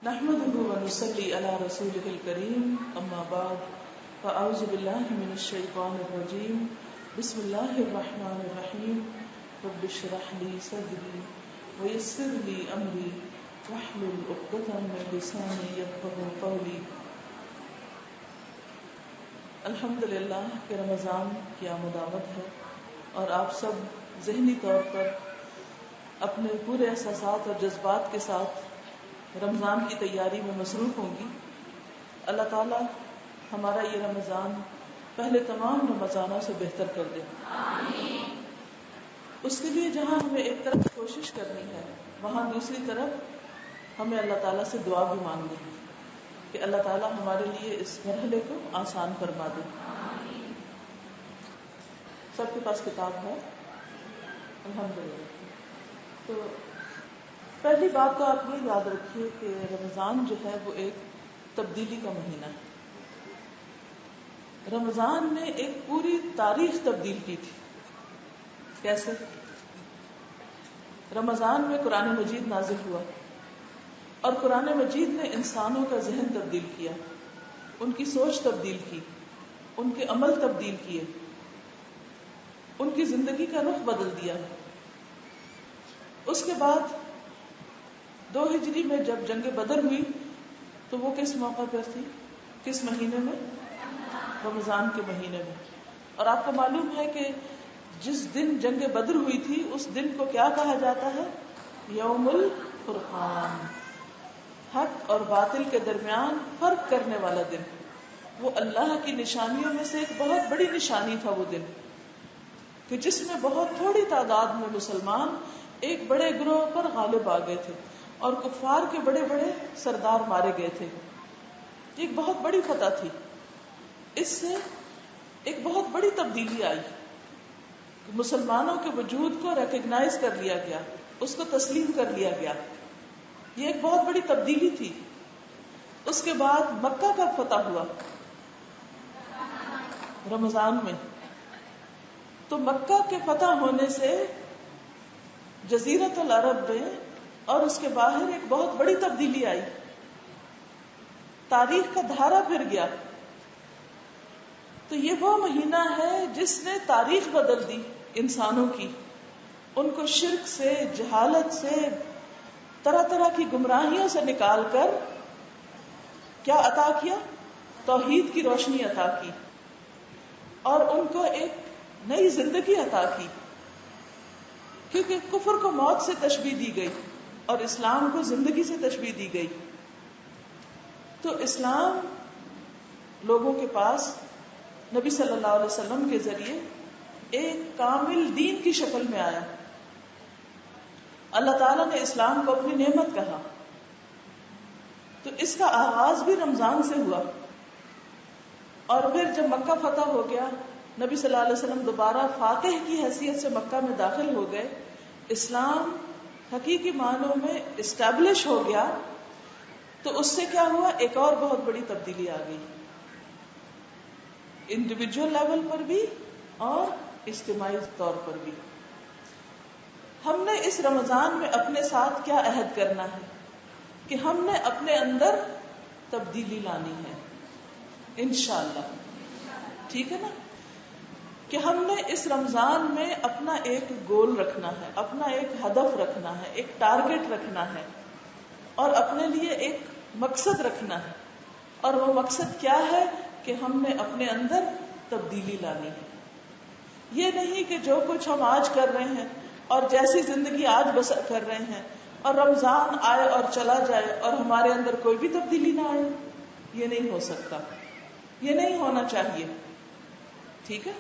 نحمده ونصلي على رسوله الكريم اما بعد فاعوذ بالله من الشيطان الرجيم بسم الله الرحمن الرحيم رب اشرح لي صدري ويسر لي امري واحلل عقدة من لساني يفقهوا قولي. الحمدللہ کہ رمضان کی آمد ہے اور آپ سب ذہنی طور پر اپنے پورے احساسات اور جذبات کے ساتھ رمضان کی تیاری میں مصروف ہوں گی. اللہ تعالی ہمارا یہ رمضان پہلے تمام رمضانوں سے بہتر کر دے. اس کے لیے جہاں ہمیں ایک طرف کوشش کرنی ہے وہاں دوسری طرف ہمیں اللہ تعالیٰ سے دعا بھی مانگنی ہے کہ اللہ تعالیٰ ہمارے لیے اس مرحلے کو آسان فرما دے. سب کے پاس کتاب ہے الحمدللہ. تو پہلی بات تو آپ یہ یاد رکھیے کہ رمضان جو ہے وہ ایک تبدیلی کا مہینہ ہے. رمضان نے ایک پوری تاریخ تبدیل کی تھی. کیسے؟ رمضان میں قرآن مجید نازل ہوا اور قرآن مجید نے انسانوں کا ذہن تبدیل کیا، ان کی سوچ تبدیل کی، ان کے عمل تبدیل کیے، ان کی زندگی کا رخ بدل دیا. اس کے بعد 2 ہجری میں جب جنگ بدر ہوئی تو وہ کس موقع پر تھی؟ کس مہینے میں؟ رمضان کے مہینے میں. اور آپ کو معلوم ہے کہ جس دن جنگ بدر ہوئی تھی اس دن کو کیا کہا جاتا ہے؟ یوم الفرقان، حق اور باطل کے درمیان فرق کرنے والا دن. وہ اللہ کی نشانیوں میں سے ایک بہت بڑی نشانی تھا وہ دن کہ جس میں بہت تھوڑی تعداد میں مسلمان ایک بڑے گروہ پر غالب آ گئے تھے اور کفار کے بڑے بڑے سردار مارے گئے تھے. ایک بہت بڑی فتح تھی. اس سے ایک بہت بڑی تبدیلی آئی. مسلمانوں کے وجود کو ریکگنائز کر لیا گیا، اس کو تسلیم کر لیا گیا. یہ ایک بہت بڑی تبدیلی تھی. اس کے بعد مکہ کا فتح ہوا رمضان میں. تو مکہ کے فتح ہونے سے جزیرۃ العرب میں اور اس کے باہر ایک بہت بڑی تبدیلی آئی. تاریخ کا دھارا پھر گیا. تو یہ وہ مہینہ ہے جس نے تاریخ بدل دی انسانوں کی. ان کو شرک سے، جہالت سے، طرح طرح کی گمراہیوں سے نکال کر کیا عطا کیا؟ توحید کی روشنی عطا کی اور ان کو ایک نئی زندگی عطا کی. کیونکہ کفر کو موت سے تشبیہ دی گئی اور اسلام کو زندگی سے تشبیہ دی گئی. تو اسلام لوگوں کے پاس نبی صلی اللہ علیہ وسلم کے ذریعے ایک کامل دین کی شکل میں آیا. اللہ تعالیٰ نے اسلام کو اپنی نعمت کہا. تو اس کا آغاز بھی رمضان سے ہوا. اور پھر جب مکہ فتح ہو گیا، نبی صلی اللہ علیہ وسلم دوبارہ فاتح کی حیثیت سے مکہ میں داخل ہو گئے، اسلام حقیقی معنوں میں اسٹیبلش ہو گیا. تو اس سے کیا ہوا؟ ایک اور بہت بڑی تبدیلی آ گئی، انڈیویجول لیول پر بھی اور اجتماعی طور پر بھی. ہم نے اس رمضان میں اپنے ساتھ کیا عہد کرنا ہے کہ ہم نے اپنے اندر تبدیلی لانی ہے انشاءاللہ. ٹھیک ہے نا؟ کہ ہم نے اس رمضان میں اپنا ایک گول رکھنا ہے، اپنا ایک ہدف رکھنا ہے، ایک ٹارگٹ رکھنا ہے اور اپنے لیے ایک مقصد رکھنا ہے. اور وہ مقصد کیا ہے؟ کہ ہم نے اپنے اندر تبدیلی لانی ہے. یہ نہیں کہ جو کچھ ہم آج کر رہے ہیں اور جیسی زندگی آج بسر کر رہے ہیں اور رمضان آئے اور چلا جائے اور ہمارے اندر کوئی بھی تبدیلی نہ آئے. یہ نہیں ہو سکتا، یہ نہیں ہونا چاہیے. ٹھیک ہے؟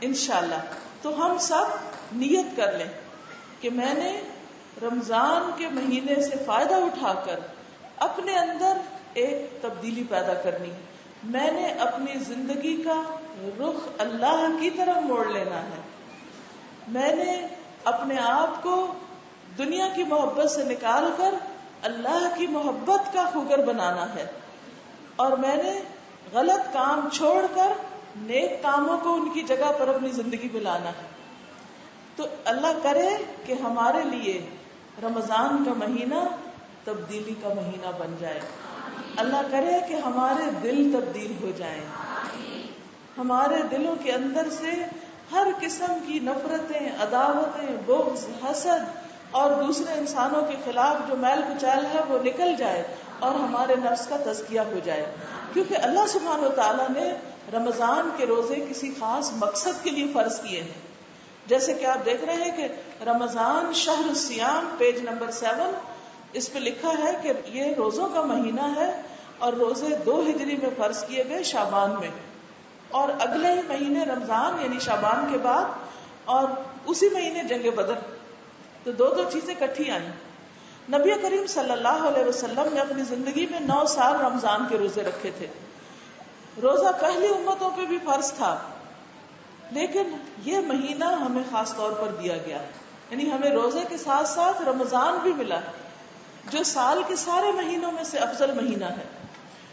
انشاءاللہ. تو ہم سب نیت کر لیں کہ میں نے رمضان کے مہینے سے فائدہ اٹھا کر اپنے اندر ایک تبدیلی پیدا کرنی ہے. میں نے اپنی زندگی کا رخ اللہ کی طرف موڑ لینا ہے. میں نے اپنے آپ کو دنیا کی محبت سے نکال کر اللہ کی محبت کا خوگر بنانا ہے. اور میں نے غلط کام چھوڑ کر نیک کاموں کو ان کی جگہ پر اپنی زندگی میں لانا ہے. تو اللہ کرے کہ ہمارے لیے رمضان کا مہینہ تبدیلی کا مہینہ بن جائے. اللہ کرے کہ ہمارے دل تبدیل ہو جائیں, ہمارے دلوں کے اندر سے ہر قسم کی نفرتیں, عداوتیں, بغض, حسد اور دوسرے انسانوں کے خلاف جو میل کچیل ہے وہ نکل جائے اور ہمارے نفس کا تزکیہ ہو جائے. کیونکہ اللہ سبحانہ وتعالیٰ نے رمضان کے روزے کسی خاص مقصد کے لیے فرض کیے ہیں. جیسے کہ آپ دیکھ رہے ہیں کہ رمضان شہر الصیام, پیج نمبر 7, اس پہ لکھا ہے کہ یہ روزوں کا مہینہ ہے اور روزے 2 ہجری میں فرض کیے گئے شعبان میں, اور اگلے ہی مہینے رمضان یعنی شعبان کے بعد, اور اسی مہینے جنگ بدر. تو دو چیزیں کٹھی آئیں. نبی کریم صلی اللہ علیہ وسلم نے اپنی زندگی میں 9 سال رمضان کے روزے رکھے تھے. روزہ پہلی امتوں پہ بھی فرض تھا, لیکن یہ مہینہ ہمیں خاص طور پر دیا گیا, یعنی ہمیں روزے کے ساتھ ساتھ رمضان بھی ملا جو سال کے سارے مہینوں میں سے افضل مہینہ ہے.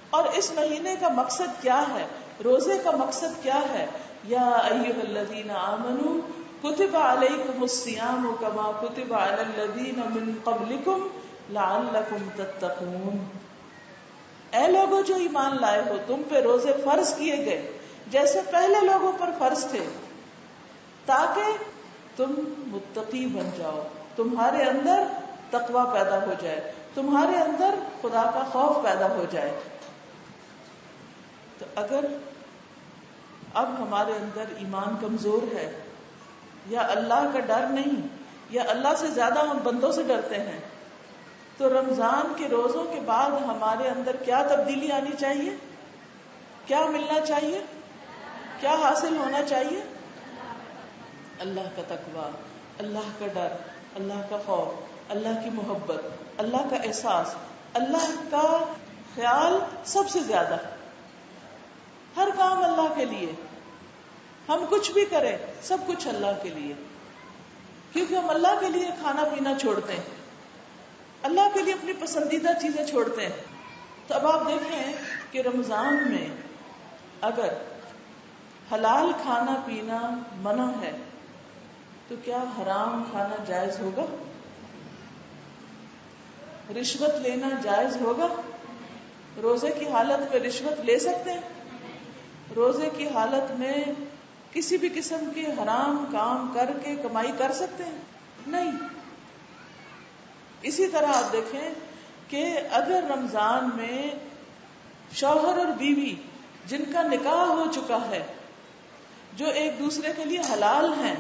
اور اس مہینے کا مقصد کیا ہے, روزے کا مقصد کیا ہے؟ یا ایھا الذین آمنوا کتب علیکم الصیام کما کتب علی الذین من قبلکم لعلکم تتقون. اے لوگوں جو ایمان لائے ہو, تم پہ روزے فرض کیے گئے جیسے پہلے لوگوں پر فرض تھے, تاکہ تم متقی بن جاؤ, تمہارے اندر تقوی پیدا ہو جائے, تمہارے اندر خدا کا خوف پیدا ہو جائے. تو اگر اب ہمارے اندر ایمان کمزور ہے, یا اللہ کا ڈر نہیں, یا اللہ سے زیادہ ہم بندوں سے ڈرتے ہیں, تو رمضان کے روزوں کے بعد ہمارے اندر کیا تبدیلی آنی چاہیے؟ کیا ملنا چاہیے؟ کیا حاصل ہونا چاہیے؟ اللہ کا تقوی, اللہ کا ڈر, اللہ کا خوف, اللہ کی محبت, اللہ کا احساس, اللہ کا خیال سب سے زیادہ. ہر کام اللہ کے لیے, ہم کچھ بھی کریں سب کچھ اللہ کے لیے, کیونکہ ہم اللہ کے لیے کھانا پینا چھوڑتے ہیں, اللہ کے لیے اپنی پسندیدہ چیزیں چھوڑتے ہیں. تو اب آپ دیکھیں کہ رمضان میں اگر حلال کھانا پینا منع ہے تو کیا حرام کھانا جائز ہوگا؟ رشوت لینا جائز ہوگا؟ روزے کی حالت میں رشوت لے سکتے ہیں؟ روزے کی حالت میں کسی بھی قسم کے حرام کام کر کے کمائی کر سکتے ہیں؟ نہیں. اسی طرح آپ دیکھیں کہ اگر رمضان میں شوہر اور بیوی جن کا نکاح ہو چکا ہے, جو ایک دوسرے کے لیے حلال ہیں,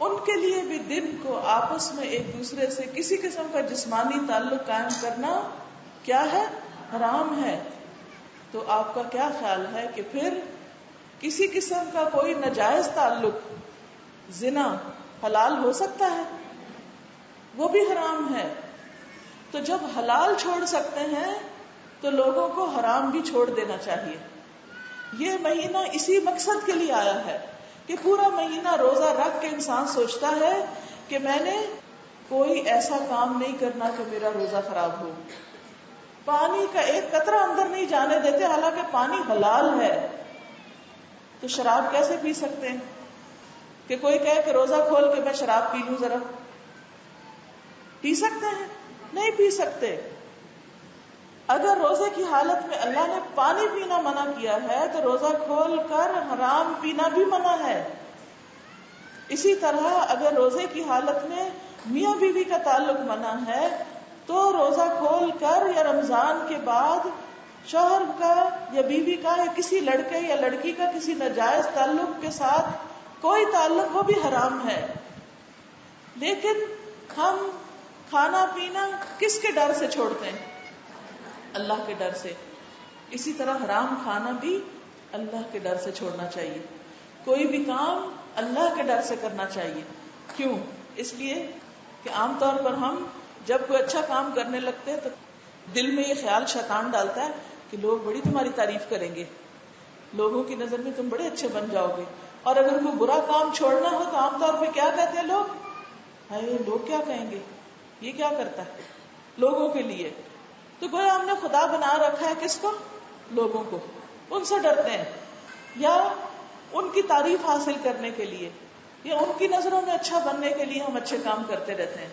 ان کے لیے بھی دن کو آپس میں ایک دوسرے سے کسی قسم کا جسمانی تعلق قائم کرنا کیا ہے؟ حرام ہے. تو آپ کا کیا خیال ہے کہ پھر کسی قسم کا کوئی ناجائز تعلق, زنا, حلال ہو سکتا ہے؟ وہ بھی حرام ہے. تو جب حلال چھوڑ سکتے ہیں تو لوگوں کو حرام بھی چھوڑ دینا چاہیے. یہ مہینہ اسی مقصد کے لیے آیا ہے کہ پورا مہینہ روزہ رکھ کے انسان سوچتا ہے کہ میں نے کوئی ایسا کام نہیں کرنا کہ میرا روزہ خراب ہو. پانی کا ایک قطرہ اندر نہیں جانے دیتے, حالانکہ پانی حلال ہے. تو شراب کیسے پی سکتے ہیں کہ کوئی کہے کہ روزہ کھول کے میں شراب پی لوں ذرا؟ پی سکتے ہیں؟ نہیں پی سکتے. اگر روزے کی حالت میں اللہ نے پانی پینا منع کیا ہے تو روزہ کھول کر حرام پینا بھی منع ہے. اسی طرح اگر روزے کی حالت میں میاں بیوی کا تعلق منع ہے تو روزہ کھول کر یا رمضان کے بعد شوہر کا یا بیوی کا یا کسی لڑکے یا لڑکی کا کسی ناجائز تعلق کے ساتھ کوئی تعلق, وہ بھی حرام ہے. لیکن ہم کھانا پینا کس کے ڈر سے چھوڑتے ہیں؟ اللہ کے ڈر سے. اسی طرح حرام کھانا بھی اللہ کے ڈر سے چھوڑنا چاہیے. کوئی بھی کام اللہ کے ڈر سے کرنا چاہیے. کیوں؟ اس لیے کہ عام طور پر ہم جب کوئی اچھا کام کرنے لگتے ہیں تو دل میں یہ خیال شیطان ڈالتا ہے کہ لوگ بڑی تمہاری تعریف کریں گے, لوگوں کی نظر میں تم بڑے اچھے بن جاؤ گے. اور اگر کوئی برا کام چھوڑنا ہو تو عام طور پہ کیا کہتے ہیں لوگ؟ ہائے لوگ کیا کہیں گے, یہ کیا کرتا ہے, لوگوں کے لیے. تو گویا ہم نے خدا بنا رکھا ہے کس کو؟ لوگوں کو. ان سے ڈرتے ہیں یا ان کی تعریف حاصل کرنے کے لیے یا ان کی نظروں میں اچھا بننے کے لیے ہم اچھے کام کرتے رہتے ہیں.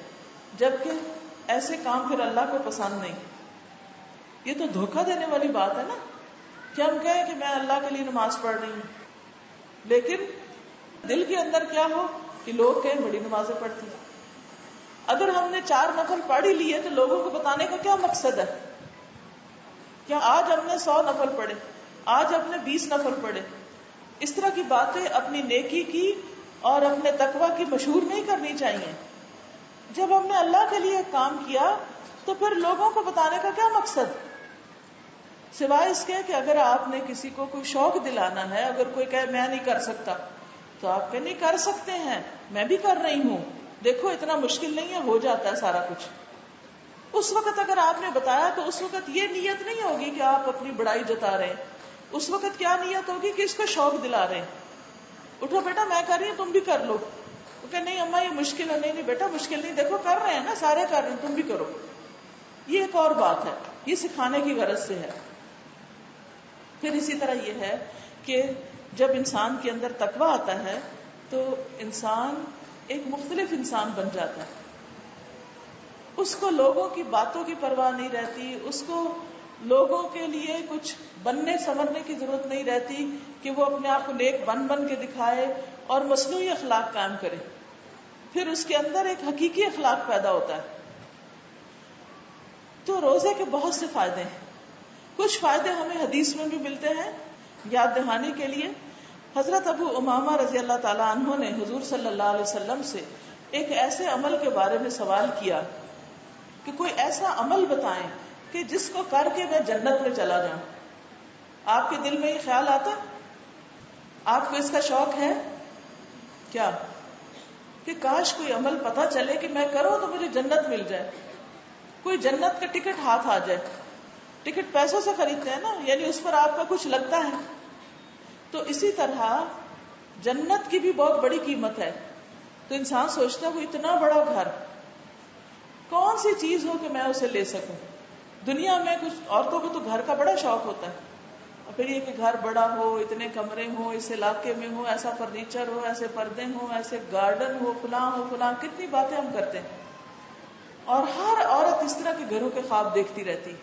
جبکہ ایسے کام پھر اللہ کو پسند نہیں. یہ تو دھوکہ دینے والی بات ہے نا کہ ہم کہیں کہ میں اللہ کے لیے نماز پڑھ رہی ہوں، لیکن دل کے اندر کیا ہو کہ لوگ کہیں بڑی نمازیں پڑھتی. اگر ہم نے 4 نفل پڑھ ہی لیے تو لوگوں کو بتانے کا کیا مقصد ہے؟ کیا آج ہم نے 100 نفل پڑھے، آج ہم نے 20 نفل پڑھے؟ اس طرح کی باتیں اپنی نیکی کی اور اپنے تقوی کی مشہور نہیں کرنی چاہیے. جب ہم نے اللہ کے لیے کام کیا تو پھر لوگوں کو بتانے کا کیا مقصد، سوائے اس کے کہ اگر آپ نے کسی کو کوئی شوق دلانا ہے، اگر کوئی کہے میں نہیں کر سکتا تو آپ کہ نہیں کر سکتے ہیں، میں بھی کر رہی ہوں، دیکھو اتنا مشکل نہیں ہے، ہو جاتا ہے سارا کچھ. اس وقت اگر آپ نے بتایا تو اس وقت یہ نیت نہیں ہوگی کہ آپ اپنی بڑائی جتا رہے ہیں. اس وقت کیا نیت ہوگی کہ اس کو شوق دلا رہے ہیں، اٹھو بیٹا میں کر رہی ہوں تم بھی کر لو. وہ کہ نہیں اماں یہ مشکل ہے، نہیں نہیں بیٹا مشکل نہیں، دیکھو کر رہے ہیں نا سارے کر رہے ہیں تم بھی کرو. یہ ایک اور بات ہے، یہ سکھانے کی غرض سے ہے. پھر اسی طرح یہ ہے کہ جب انسان کے اندر تقویٰ آتا ہے تو انسان ایک مختلف انسان بن جاتا ہے. اس کو لوگوں کی باتوں کی پرواہ نہیں رہتی، اس کو لوگوں کے لیے کچھ بننے سنورنے کی ضرورت نہیں رہتی کہ وہ اپنے آپ کو نیک بن کے دکھائے اور مصنوعی اخلاق قائم کرے. پھر اس کے اندر ایک حقیقی اخلاق پیدا ہوتا ہے. تو روزے کے بہت سے فائدے ہیں. کچھ فائدے ہمیں حدیث میں بھی ملتے ہیں. یاد دہانی کے لیے حضرت ابو امامہ رضی اللہ تعالیٰ عنہ نے حضور صلی اللہ علیہ وسلم سے ایک ایسے عمل کے بارے میں سوال کیا کہ کوئی ایسا عمل بتائیں کہ جس کو کر کے میں جنت میں چلا جاؤں. آپ کے دل میں یہ خیال آتا؟ آپ کو اس کا شوق ہے کیا کہ کاش کوئی عمل پتہ چلے کہ میں کروں تو مجھے جنت مل جائے، کوئی جنت کا ٹکٹ ہاتھ آ جائے. ٹکٹ پیسوں سے خریدتے ہیں نا، یعنی اس پر آپ کا کچھ لگتا ہے. تو اسی طرح جنت کی بھی بہت بڑی قیمت ہے. تو انسان سوچتا ہے وہ اتنا بڑا گھر، کون سی چیز ہو کہ میں اسے لے سکوں. دنیا میں کچھ عورتوں کو تو گھر کا بڑا شوق ہوتا ہے، اور پھر یہ کہ گھر بڑا ہو، اتنے کمرے ہوں، اس علاقے میں ہو، ایسا فرنیچر ہو، ایسے پردے ہوں، ایسے گارڈن ہو، فلاں، کتنی باتیں ہم کرتے ہیں. اور ہر عورت اس طرح کے گھروں کے خواب دیکھتی رہتی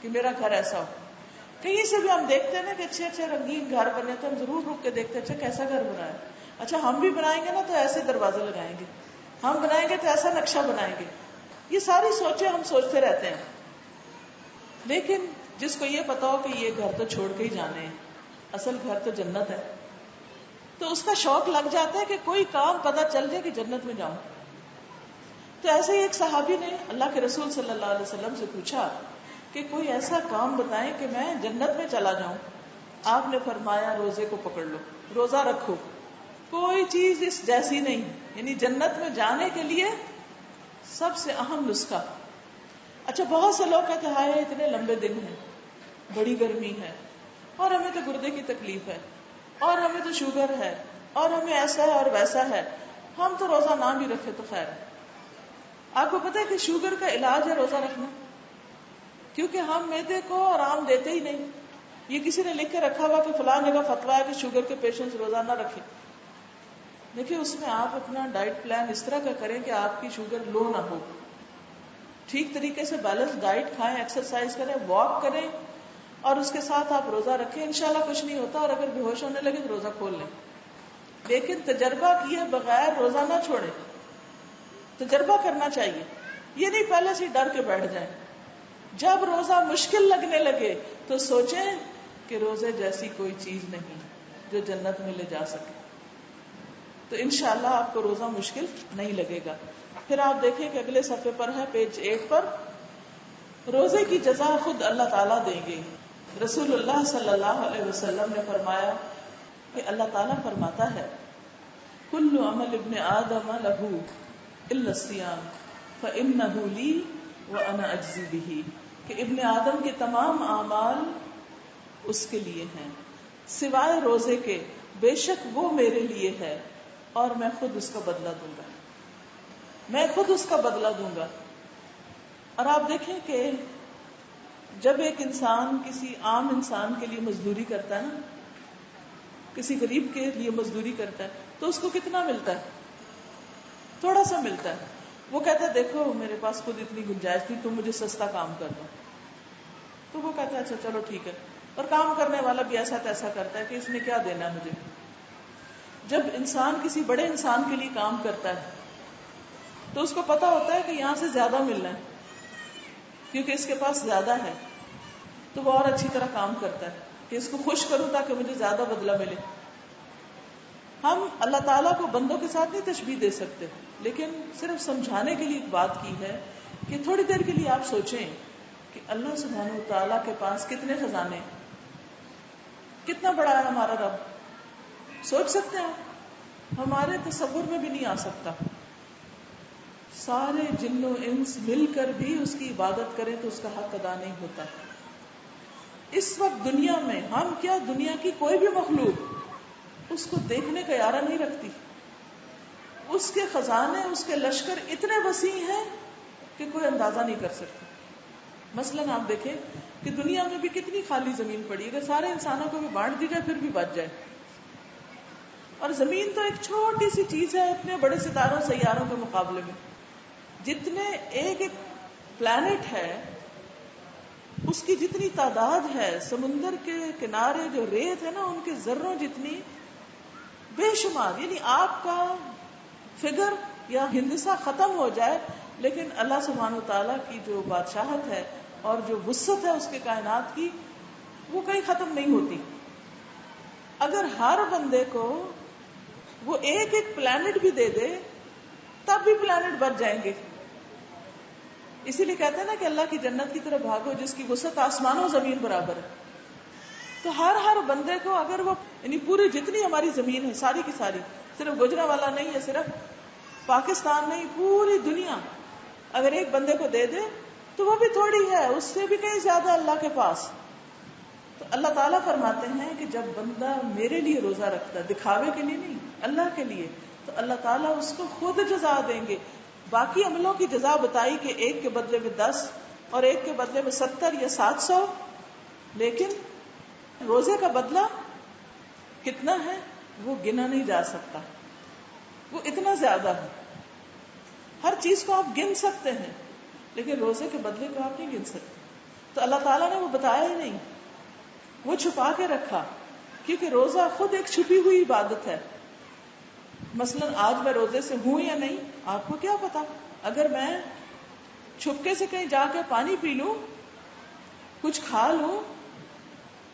کہ میرا گھر ایسا ہو. کہیں سے بھی ہم دیکھتے ہیں نا کہ اچھے اچھے رنگین گھر بنے تو ہم ضرور رک کے دیکھتے ہیں اچھا کیسا گھر بنا ہے، اچھا ہم بھی بنائیں گے نا تو ایسے دروازے لگائیں گے، ہم بنائیں گے تو ایسا نقشہ بنائیں گے. یہ ساری سوچیں ہم سوچتے رہتے ہیں. لیکن جس کو یہ پتا ہو کہ یہ گھر تو چھوڑ کے ہی جانے ہیں، اصل گھر تو جنت ہے، تو اس کا شوق لگ جاتا ہے کہ کوئی کام پتہ چل جائے کہ جنت میں جاؤں. تو ایسے ہی ایک صحابی نے اللہ کے رسول صلی اللہ علیہ وسلم سے پوچھا کہ کوئی ایسا کام بتائیں کہ میں جنت میں چلا جاؤں. آپ نے فرمایا روزے کو پکڑ لو، روزہ رکھو. کوئی چیز اس جیسی نہیں، یعنی جنت میں جانے کے لیے سب سے اہم نسخہ. اچھا بہت سے لوگ کہتے ہیں اتنے لمبے دن ہیں، بڑی گرمی ہے، اور ہمیں تو گردے کی تکلیف ہے، اور ہمیں تو شوگر ہے، اور ہمیں ایسا ہے اور ویسا ہے، ہم تو روزہ نہ بھی رکھے تو خیر ہے. آپ کو پتا ہے کہ شوگر کا علاج ہے روزہ رکھنا، کیونکہ ہم معدے کو آرام دیتے ہی نہیں. یہ کسی نے لکھ کے رکھا ہوا کہ فلاں جگہ فتویٰ ہے کہ شوگر کے پیشنٹس روزہ نہ رکھیں. دیکھیے اس میں آپ اپنا ڈائٹ پلان اس طرح کا کریں کہ آپ کی شوگر لو نہ ہو. ٹھیک طریقے سے بیلنس ڈائٹ کھائیں، ایکسرسائز کریں، واک کریں، اور اس کے ساتھ آپ روزہ رکھیں. انشاءاللہ کچھ نہیں ہوتا، اور اگر بے ہوش ہونے لگے تو روزہ کھول لیں. لیکن تجربہ کیے بغیر روزہ نہ چھوڑیں، تجربہ کرنا چاہیے. یہ نہیں پہلے سے ڈر کے بیٹھ جائیں. جب روزہ مشکل لگنے لگے تو سوچیں کہ روزے جیسی کوئی چیز نہیں جو جنت میں لے جا سکے. تو انشاءاللہ آپ کو روزہ مشکل نہیں لگے گا. پھر آپ دیکھیں کہ اگلے صفحے پر ہے پیج 8 پر، روزے کی جزا خود اللہ تعالیٰ دیں گے. رسول اللہ صلی اللہ علیہ وسلم نے فرمایا کہ اللہ تعالیٰ فرماتا ہے کل عمل ابن آدم لہو الا الصیام فانہ لی وانا اجزی بہ، کہ ابن آدم کے تمام اعمال اس کے لیے ہیں سوائے روزے کے، بے شک وہ میرے لیے ہے اور میں خود اس کا بدلہ دوں گا، میں خود اس کا بدلہ دوں گا. اور آپ دیکھیں کہ جب ایک انسان کسی عام انسان کے لیے مزدوری کرتا ہے نا، کسی غریب کے لیے مزدوری کرتا ہے تو اس کو کتنا ملتا ہے؟ تھوڑا سا ملتا ہے. وہ کہتا ہے دیکھو میرے پاس خود اتنی گنجائش نہیں، تم مجھے سستا کام کر دو. تو وہ کہتا ہے اچھا چلو ٹھیک ہے. اور کام کرنے والا بھی ایسا تیسا کرتا ہے کہ اس نے کیا دینا مجھے. جب انسان کسی بڑے انسان کے لیے کام کرتا ہے تو اس کو پتا ہوتا ہے کہ یہاں سے زیادہ ملنا ہے کیونکہ اس کے پاس زیادہ ہے، تو وہ اور اچھی طرح کام کرتا ہے کہ اس کو خوش کروں تاکہ مجھے زیادہ بدلہ ملے. ہم اللہ تعالیٰ کو بندوں کے ساتھ نہیں تشبیہ دے سکتے، لیکن صرف سمجھانے کے لیے ایک بات کی ہے کہ تھوڑی دیر کے لیے آپ سوچیں کہ اللہ سبحانہ و تعالیٰ کے پاس کتنے خزانے، کتنا بڑا ہے ہمارا رب. سوچ سکتے ہیں؟ ہمارے تصور میں بھی نہیں آ سکتا. سارے جن و انس مل کر بھی اس کی عبادت کریں تو اس کا حق ادا نہیں ہوتا. اس وقت دنیا میں ہم کیا، دنیا کی کوئی بھی مخلوق اس کو دیکھنے کا ارادہ نہیں رکھتی. اس کے خزانے، اس کے لشکر اتنے وسیع ہیں کہ کوئی اندازہ نہیں کر سکتا. مثلاً آپ دیکھیں کہ دنیا میں بھی کتنی خالی زمین پڑی، اگر سارے انسانوں کو بھی بانٹ دی جائے پھر بھی بچ جائے. اور زمین تو ایک چھوٹی سی چیز ہے اتنے بڑے ستاروں سیاروں کے مقابلے میں. جتنے ایک ایک پلانٹ ہے اس کی جتنی تعداد ہے، سمندر کے کنارے جو ریت ہے نا ان کے ذروں جتنی بے شمار. یعنی آپ کا فگر یا ہندسہ ختم ہو جائے لیکن اللہ سبحانہ وتعالیٰ کی جو بادشاہت ہے اور جو وسعت ہے اس کے کائنات کی، وہ کہیں ختم نہیں ہوتی. اگر ہر بندے کو وہ ایک ایک پلانٹ بھی دے دے تب بھی پلانٹ بچ جائیں گے. اسی لیے کہتے ہیں نا کہ اللہ کی جنت کی طرف بھاگو جس کی وسعت آسمان و زمین برابر ہے. تو ہر بندے کو اگر وہ یعنی پوری جتنی ہماری زمین ہے ساری کی ساری، صرف گجرانوالہ نہیں ہے، صرف پاکستان نہیں، پوری دنیا اگر ایک بندے کو دے دے تو وہ بھی تھوڑی ہے، اس سے بھی کہیں زیادہ اللہ کے پاس. تو اللہ تعالیٰ فرماتے ہیں کہ جب بندہ میرے لیے روزہ رکھتا ہے، دکھاوے کے لیے نہیں، اللہ کے لیے، تو اللہ تعالیٰ اس کو خود جزا دیں گے. باقی عملوں کی جزا بتائی کہ ایک کے بدلے میں 10 اور ایک کے بدلے میں 70 یا 700، لیکن روزے کا بدلہ کتنا ہے وہ گنا نہیں جا سکتا. وہ اتنا زیادہ ہے. ہر چیز کو آپ گن سکتے ہیں لیکن روزے کے بدلے کو آپ نہیں گن سکتے. تو اللہ تعالیٰ نے وہ بتایا ہی نہیں، وہ چھپا کے رکھا، کیونکہ روزہ خود ایک چھپی ہوئی عبادت ہے. مثلاً آج میں روزے سے ہوں یا نہیں آپ کو کیا پتا. اگر میں چھپکے سے کہیں جا کے پانی پی لوں، کچھ کھا لوں،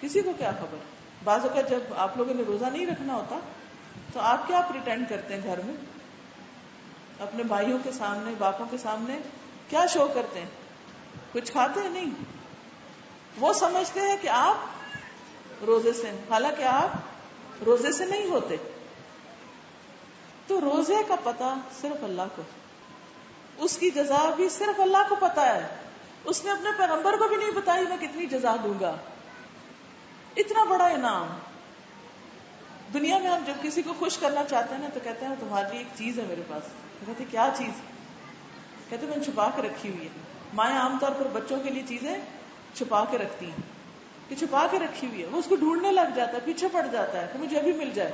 کسی کو کیا خبر. بعض اوقات جب آپ لوگوں نے روزہ نہیں رکھنا ہوتا تو آپ کیا پریٹینڈ کرتے ہیں گھر میں، اپنے بھائیوں کے سامنے، باپوں کے سامنے کیا شو کرتے ہیں؟ کچھ کھاتے ہیں نہیں. وہ سمجھتے ہیں کہ آپ روزے سے ہیں، حالانکہ آپ روزے سے نہیں ہوتے. تو روزے کا پتہ صرف اللہ کو، اس کی جزا بھی صرف اللہ کو پتا ہے. اس نے اپنے پیغمبر کو بھی نہیں بتائی میں کتنی جزا دوں گا. اتنا بڑا انعام. دنیا میں ہم جب کسی کو خوش کرنا چاہتے ہیں نا تو کہتے ہیں تمہارے لیے ایک چیز ہے میرے پاس. کہتے کیا چیز؟ کہتے میں نے چھپا کے رکھی ہوئی ہے. مائیں عام طور پر بچوں کے لیے چیزیں چھپا کے رکھتی ہیں کہ چھپا کے رکھی ہوئی ہے. وہ اس کو ڈھونڈنے لگ جاتا ہے، پیچھے پڑ جاتا ہے کہ مجھے ابھی مل جائے.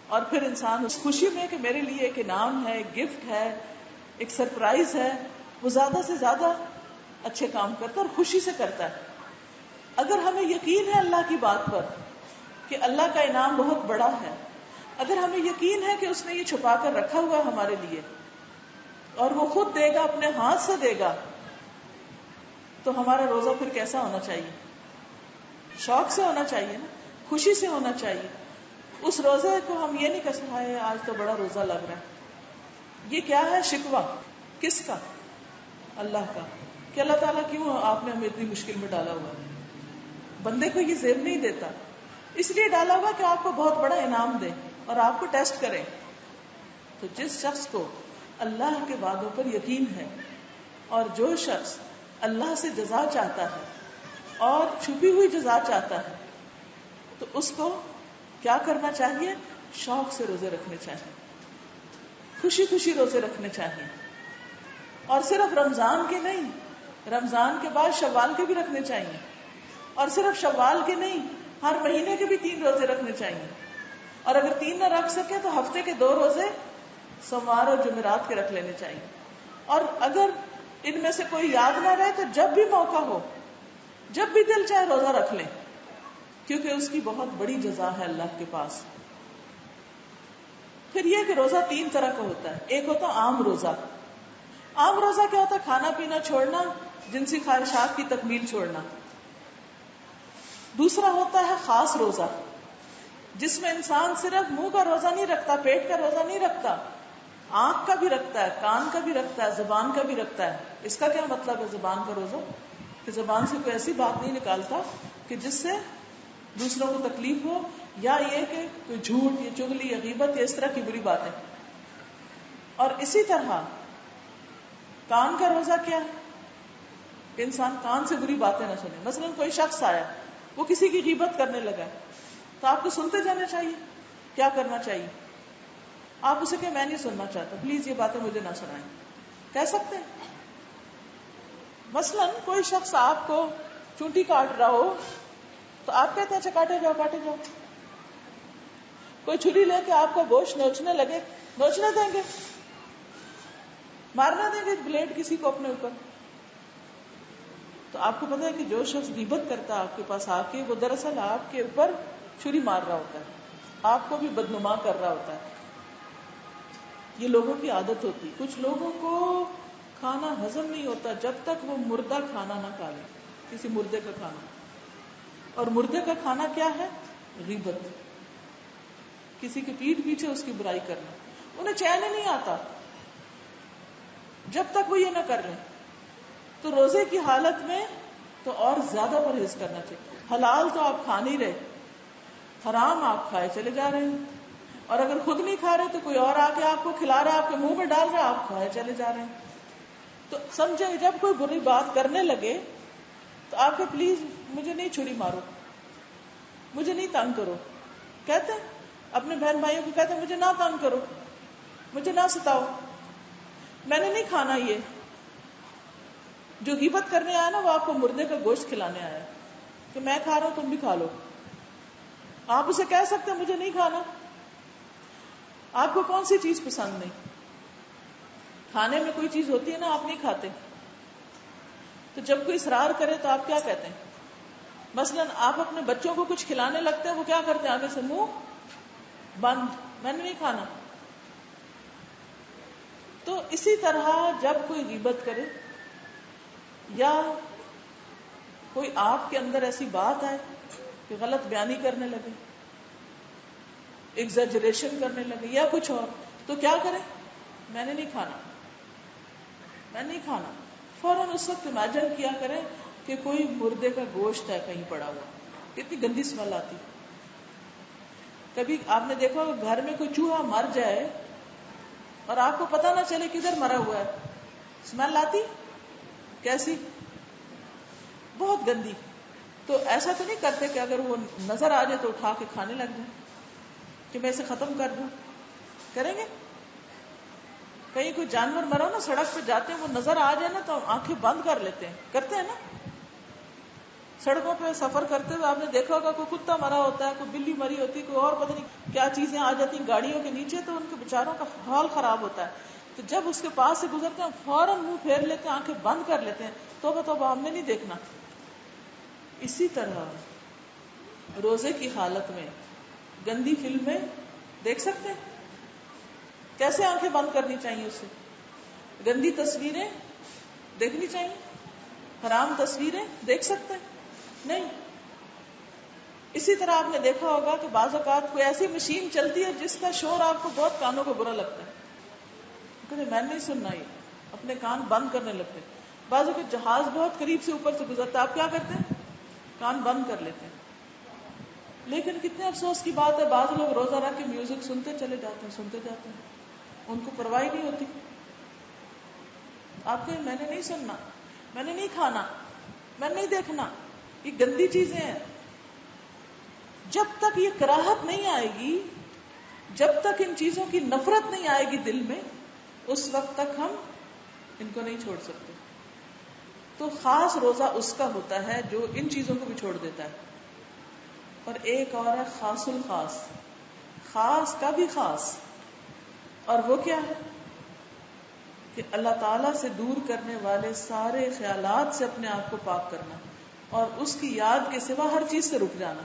اور پھر انسان اس خوشی میں کہ میرے لیے ایک انعام ہے، ایک گفٹ ہے، ایک سرپرائز ہے، وہ زیادہ سے زیادہ اچھے کام کرتا ہے اور خوشی سے کرتا ہے. اگر ہمیں یقین ہے اللہ کی بات پر کہ اللہ کا انعام بہت بڑا ہے، اگر ہمیں یقین ہے کہ اس نے یہ چھپا کر رکھا ہوا ہے ہمارے لیے اور وہ خود دے گا، اپنے ہاتھ سے دے گا، تو ہمارا روزہ پھر کیسا ہونا چاہیے؟ شوق سے ہونا چاہیے نا، خوشی سے ہونا چاہیے. اس روزے کو ہم یہ نہیں کہہ سکتے ہیں آج تو بڑا روزہ لگ رہا ہے. یہ کیا ہے؟ شکوہ. کس کا؟ اللہ کا. کہ اللہ تعالیٰ کیوں آپ نے ہمیں اتنی مشکل میں ڈالا ہوا ہے. بندے کو یہ زیب نہیں دیتا، اس لیے ڈالا ہوا کہ آپ کو بہت بڑا انعام دے اور آپ کو ٹیسٹ کریں. تو جس شخص کو اللہ کے وعدوں پر یقین ہے اور جو شخص اللہ سے جزا چاہتا ہے اور چھپی ہوئی جزا چاہتا ہے تو اس کو کیا کرنا چاہیے؟ شوق سے روزے رکھنے چاہیے، خوشی خوشی روزے رکھنے چاہیے. اور صرف رمضان کے نہیں، رمضان کے بعد شوال کے بھی رکھنے چاہیے. اور صرف شوال کے نہیں، ہر مہینے کے بھی 3 روزے رکھنے چاہیے. اور اگر 3 نہ رکھ سکے تو ہفتے کے 2 روزے سوموار اور جمعرات کے رکھ لینے چاہیے. اور اگر ان میں سے کوئی یاد نہ رہے تو جب بھی موقع ہو، جب بھی دل چاہے روزہ رکھ لیں، کیونکہ اس کی بہت بڑی جزا ہے اللہ کے پاس. پھر یہ کہ روزہ 3 طرح کا ہوتا ہے. ایک ہوتا ہے عام روزہ. عام روزہ کیا ہوتا ہے؟ کھانا پینا چھوڑنا، جنسی خواہشات کی تکمیل چھوڑنا. دوسرا ہوتا ہے خاص روزہ، جس میں انسان صرف منہ کا روزہ نہیں رکھتا، پیٹ کا روزہ نہیں رکھتا، آنکھ کا بھی رکھتا ہے، کان کا بھی رکھتا ہے، زبان کا بھی رکھتا ہے. اس کا کیا مطلب ہے زبان کا روزہ؟ کہ زبان سے کوئی ایسی بات نہیں نکالتا کہ جس سے دوسروں کو تکلیف ہو، یا یہ کہ کوئی جھوٹ یا چغلی یا غیبت یا اس طرح کی بری باتیں. اور اسی طرح کان کا روزہ کیا ہے؟ کہ انسان کان سے بری باتیں نہ سنے. مثلا کوئی شخص آیا، وہ کسی کی غیبت کرنے لگا، تو آپ کو سنتے جانا چاہیے. کیا کرنا چاہیے؟ آپ اسے کہ میں نہیں سننا چاہتا، پلیز یہ باتیں مجھے نہ سنائیں. کہہ سکتے ہیں. مثلا کوئی شخص آپ کو چونٹی کاٹ رہا ہو تو آپ کہتے ہیں اچھا کاٹے جاؤ کاٹے جاؤ. کوئی چھری لے کے آپ کو گوشت نوچنے لگے، نوچنے دیں گے؟ مارنا دیں گے بلیڈ کسی کو اپنے اوپر؟ تو آپ کو پتا ہے کہ جو شخص غیبت کرتا ہے آپ کے پاس آ کے، وہ دراصل آپ کے اوپر چھری مار رہا ہوتا ہے، آپ کو بھی بدنما کر رہا ہوتا ہے. یہ لوگوں کی عادت ہوتی. کچھ لوگوں کو کھانا ہضم نہیں ہوتا جب تک وہ مردہ کھانا نہ کھا لے، کسی مردے کا کھانا. اور مردے کا کھانا کیا ہے؟ غیبت. کسی کے پیٹھ پیچھے اس کی برائی کرنا. انہیں چین ہی نہیں آتا جب تک وہ یہ نہ کر لیں. تو روزے کی حالت میں تو اور زیادہ پرہیز کرنا چاہیے. حلال تو آپ کھا نہیں رہے، حرام آپ کھائے چلے جا رہے ہیں. اور اگر خود نہیں کھا رہے تو کوئی اور آ کے آپ کو کھلا رہا ہے، آپ کے منہ میں ڈال رہا ہے، آپ کھائے چلے جا رہے ہیں. تو سمجھے جب کوئی بری بات کرنے لگے تو آپ کہ پلیز مجھے نہیں چھری مارو، مجھے نہیں تنگ کرو. کہتے ہیں اپنے بہن بھائیوں کو، کہتے ہیں مجھے نہ تنگ کرو، مجھے نہ ستاؤ، میں نے نہیں کھانا. یہ جو غیبت کرنے آیا نا، وہ آپ کو مردے کا گوشت کھلانے آیا کہ میں کھا رہا ہوں تم بھی کھا لو. آپ اسے کہہ سکتے ہیں مجھے نہیں کھانا. آپ کو کون سی چیز پسند نہیں؟ کھانے میں کوئی چیز ہوتی ہے نا آپ نہیں کھاتے، تو جب کوئی اصرار کرے تو آپ کیا کہتے ہیں؟ مثلا آپ اپنے بچوں کو کچھ کھلانے لگتے ہیں، وہ کیا کرتے ہیں؟ آگے سے منہ بند، میں نے نہیں کھانا. تو اسی طرح جب کوئی غیبت کرے یا کوئی آپ کے اندر ایسی بات آئے کہ غلط بیانی کرنے لگے، ایگزیجریشن کرنے لگے یا کچھ اور، تو کیا کریں؟ میں نے نہیں کھانا، میں نہیں کھانا. فوراً اس وقت امیجن کیا کریں کہ کوئی مردے کا گوشت ہے کہیں پڑا ہوا. کتنی گندی اسمیل آتی. کبھی آپ نے دیکھا گھر میں کوئی چوہا مر جائے اور آپ کو پتا نہ چلے کدھر مرا ہوا ہے، اسمیل آتی کیسی؟ بہت گندی. تو ایسا تو نہیں کرتے کہ اگر وہ نظر آ جائے تو اٹھا کے کھانے لگ جائیں کہ میں اسے ختم کر دوں؟ کریں گے؟ کہیں کوئی جانور مرا نا، سڑک پہ جاتے ہیں وہ نظر آ جائے نا تو آنکھیں بند کر لیتے ہیں. کرتے ہیں نا؟ سڑکوں پہ سفر کرتے ہوئے آپ نے دیکھا ہوگا کوئی کتا مرا ہوتا ہے، کوئی بلی مری ہوتی ہے، کوئی اور پتہ نہیں کیا چیزیں آ جاتی ہیں گاڑیوں کے نیچے، تو ان کے بیچاروں کا حال خراب ہوتا ہے. تو جب اس کے پاس سے گزرتے ہیں فوراً منہ پھیر لیتے ہیں، آنکھیں بند کر لیتے ہیں، توبہ ہم نے نہیں دیکھنا. اسی طرح روزے کی حالت میں گندی فلمیں دیکھ سکتے ہیں؟ کیسے آنکھیں بند کرنی چاہیے اس سے؟ گندی تصویریں دیکھنی چاہیے؟ حرام تصویریں دیکھ سکتے ہیں؟ نہیں. اسی طرح آپ نے دیکھا ہوگا کہ بعض اوقات کوئی ایسی مشین چلتی ہے جس کا شور آپ کو بہت کانوں کو برا لگتا ہے، کہتے میں نہیں سننا، یہ اپنے کان بند کرنے لگتے. بعض اوقات جہاز بہت قریب سے اوپر سے گزرتا ہے، آپ کیا کرتے ہیں؟ کان بند کر لیتے ہیں. لیکن کتنے افسوس کی بات ہے، بعض لوگ روزہ رکھ کے میوزک سنتے چلے جاتے ہیں، سنتے جاتے ہیں، ان کو پرواہ نہیں ہوتی. آپ کہیں میں نے نہیں سننا، میں نے نہیں کھانا، میں نے نہیں دیکھنا. یہ گندی چیزیں ہیں. جب تک یہ کراہت نہیں آئے گی، جب تک ان چیزوں کی نفرت نہیں آئے گی دل میں، اس وقت تک ہم ان کو نہیں چھوڑ سکتے. تو خاص روزہ اس کا ہوتا ہے جو ان چیزوں کو بھی چھوڑ دیتا ہے. اور ایک اور ہے خاص الخاص، خاص کا بھی خاص. اور وہ کیا ہے کہ اللہ تعالیٰ سے دور کرنے والے سارے خیالات سے اپنے آپ کو پاک کرنا اور اس کی یاد کے سوا ہر چیز سے رک جانا.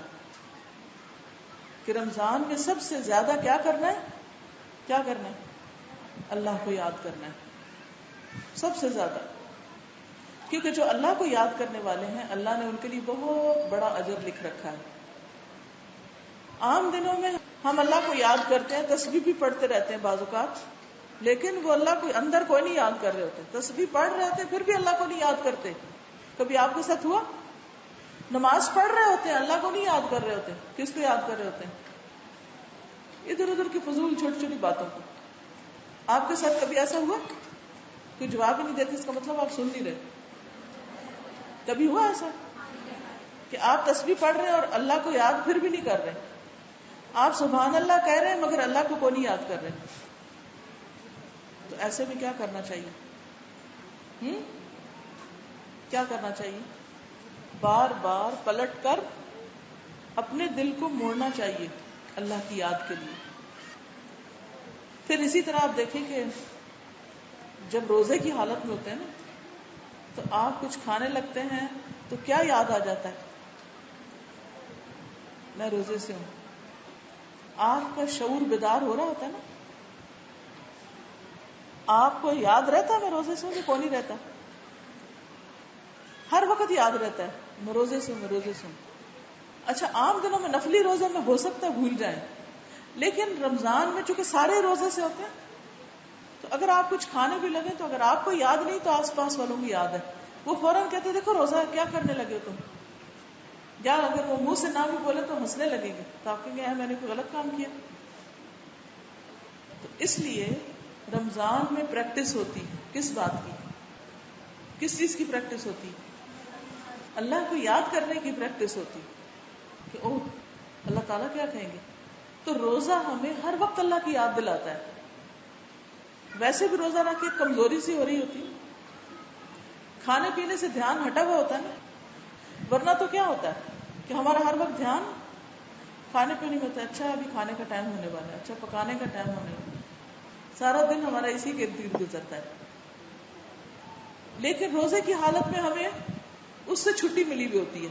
کہ رمضان میں سب سے زیادہ کیا کرنا ہے اللہ کو یاد کرنا ہے سب سے زیادہ. کیونکہ جو اللہ کو یاد کرنے والے ہیں اللہ نے ان کے لیے بہت بڑا اجر لکھ رکھا ہے. عام دنوں میں ہم اللہ کو یاد کرتے ہیں, تسبیح بھی پڑھتے رہتے ہیں بعض اوقات, لیکن وہ اللہ کو اندر کوئی نہیں یاد کر رہے ہوتے. تسبیح پڑھ رہے ہوتے پھر بھی اللہ کو نہیں یاد کرتے. کبھی آپ کے ساتھ ہوا؟ نماز پڑھ رہے ہوتے ہیں اللہ کو نہیں یاد کر رہے ہوتے. کس کو یاد کر رہے ہوتے ہیں؟ ادھر ادھر کی فضول چھوٹی چھوٹی باتوں کو. آپ کے ساتھ کبھی ایسا ہوا؟ کوئی جواب ہی نہیں دیتے, اس کا مطلب آپ سن نہیں رہے. کبھی ہوا ایسا کہ آپ تسبیح پڑھ رہے ہیں اور اللہ کو یاد پھر بھی نہیں کر رہے؟ آپ سبحان اللہ کہہ رہے ہیں مگر اللہ کو کوئی نہیں یاد کر رہے. تو ایسے میں کیا کرنا چاہیے؟ کیا کرنا چاہیے؟ بار بار پلٹ کر اپنے دل کو موڑنا چاہیے اللہ کی یاد کے لیے. پھر اسی طرح آپ دیکھیں کہ جب روزے کی حالت میں ہوتے ہیں نا تو آپ کچھ کھانے لگتے ہیں تو کیا یاد آ جاتا ہے؟ میں روزے سے ہوں. آپ کا شعور بیدار ہو رہا ہوتا ہے نا. آپ کو یاد رہتا ہے میں روزے سے ہوں کہ کون نہیں رہتا؟ ہر وقت یاد رہتا ہے میں روزے سے ہوں. اچھا عام دنوں میں نفلی روزے میں ہو سکتا ہے بھول جائیں, لیکن رمضان میں چونکہ سارے روزے سے ہوتے ہیں تو اگر آپ کچھ کھانے بھی لگے تو اگر آپ کو یاد نہیں تو آس پاس والوں کی یاد ہے, وہ فوراً کہتے دیکھو روزہ کیا کرنے لگے تم. یا اگر وہ منہ سے نہ بھی بولے تو ہنسنے لگیں گے تو آپ کہیں گے میں نے کوئی غلط کام کیا. تو اس لیے رمضان میں پریکٹس ہوتی ہے. کس بات کی؟ کس چیز کی پریکٹس ہوتی؟ اللہ کو یاد کرنے کی پریکٹس ہوتی کہ اوہ اللہ تعالیٰ کیا کہیں گے. تو روزہ ہمیں ہر وقت اللہ کی یاد دلاتا ہے. ویسے بھی روزہ رکھ کے کمزوری سی ہو رہی ہوتی, کھانے پینے سے دھیان ہٹا ہوا ہوتا ہے نا. ورنہ تو کیا ہوتا ہے کہ ہمارا ہر وقت دھیان کھانے پینے میں ہوتا ہے. اچھا ابھی کھانے کا ٹائم ہونے والا ہے, اچھا پکانے کا ٹائم ہونے والا ہے, سارا دن ہمارا اسی کے ارد گرد گزرتا ہے. لیکن روزے کی حالت میں ہمیں اس سے چھٹی ملی ہوئی ہوتی ہے,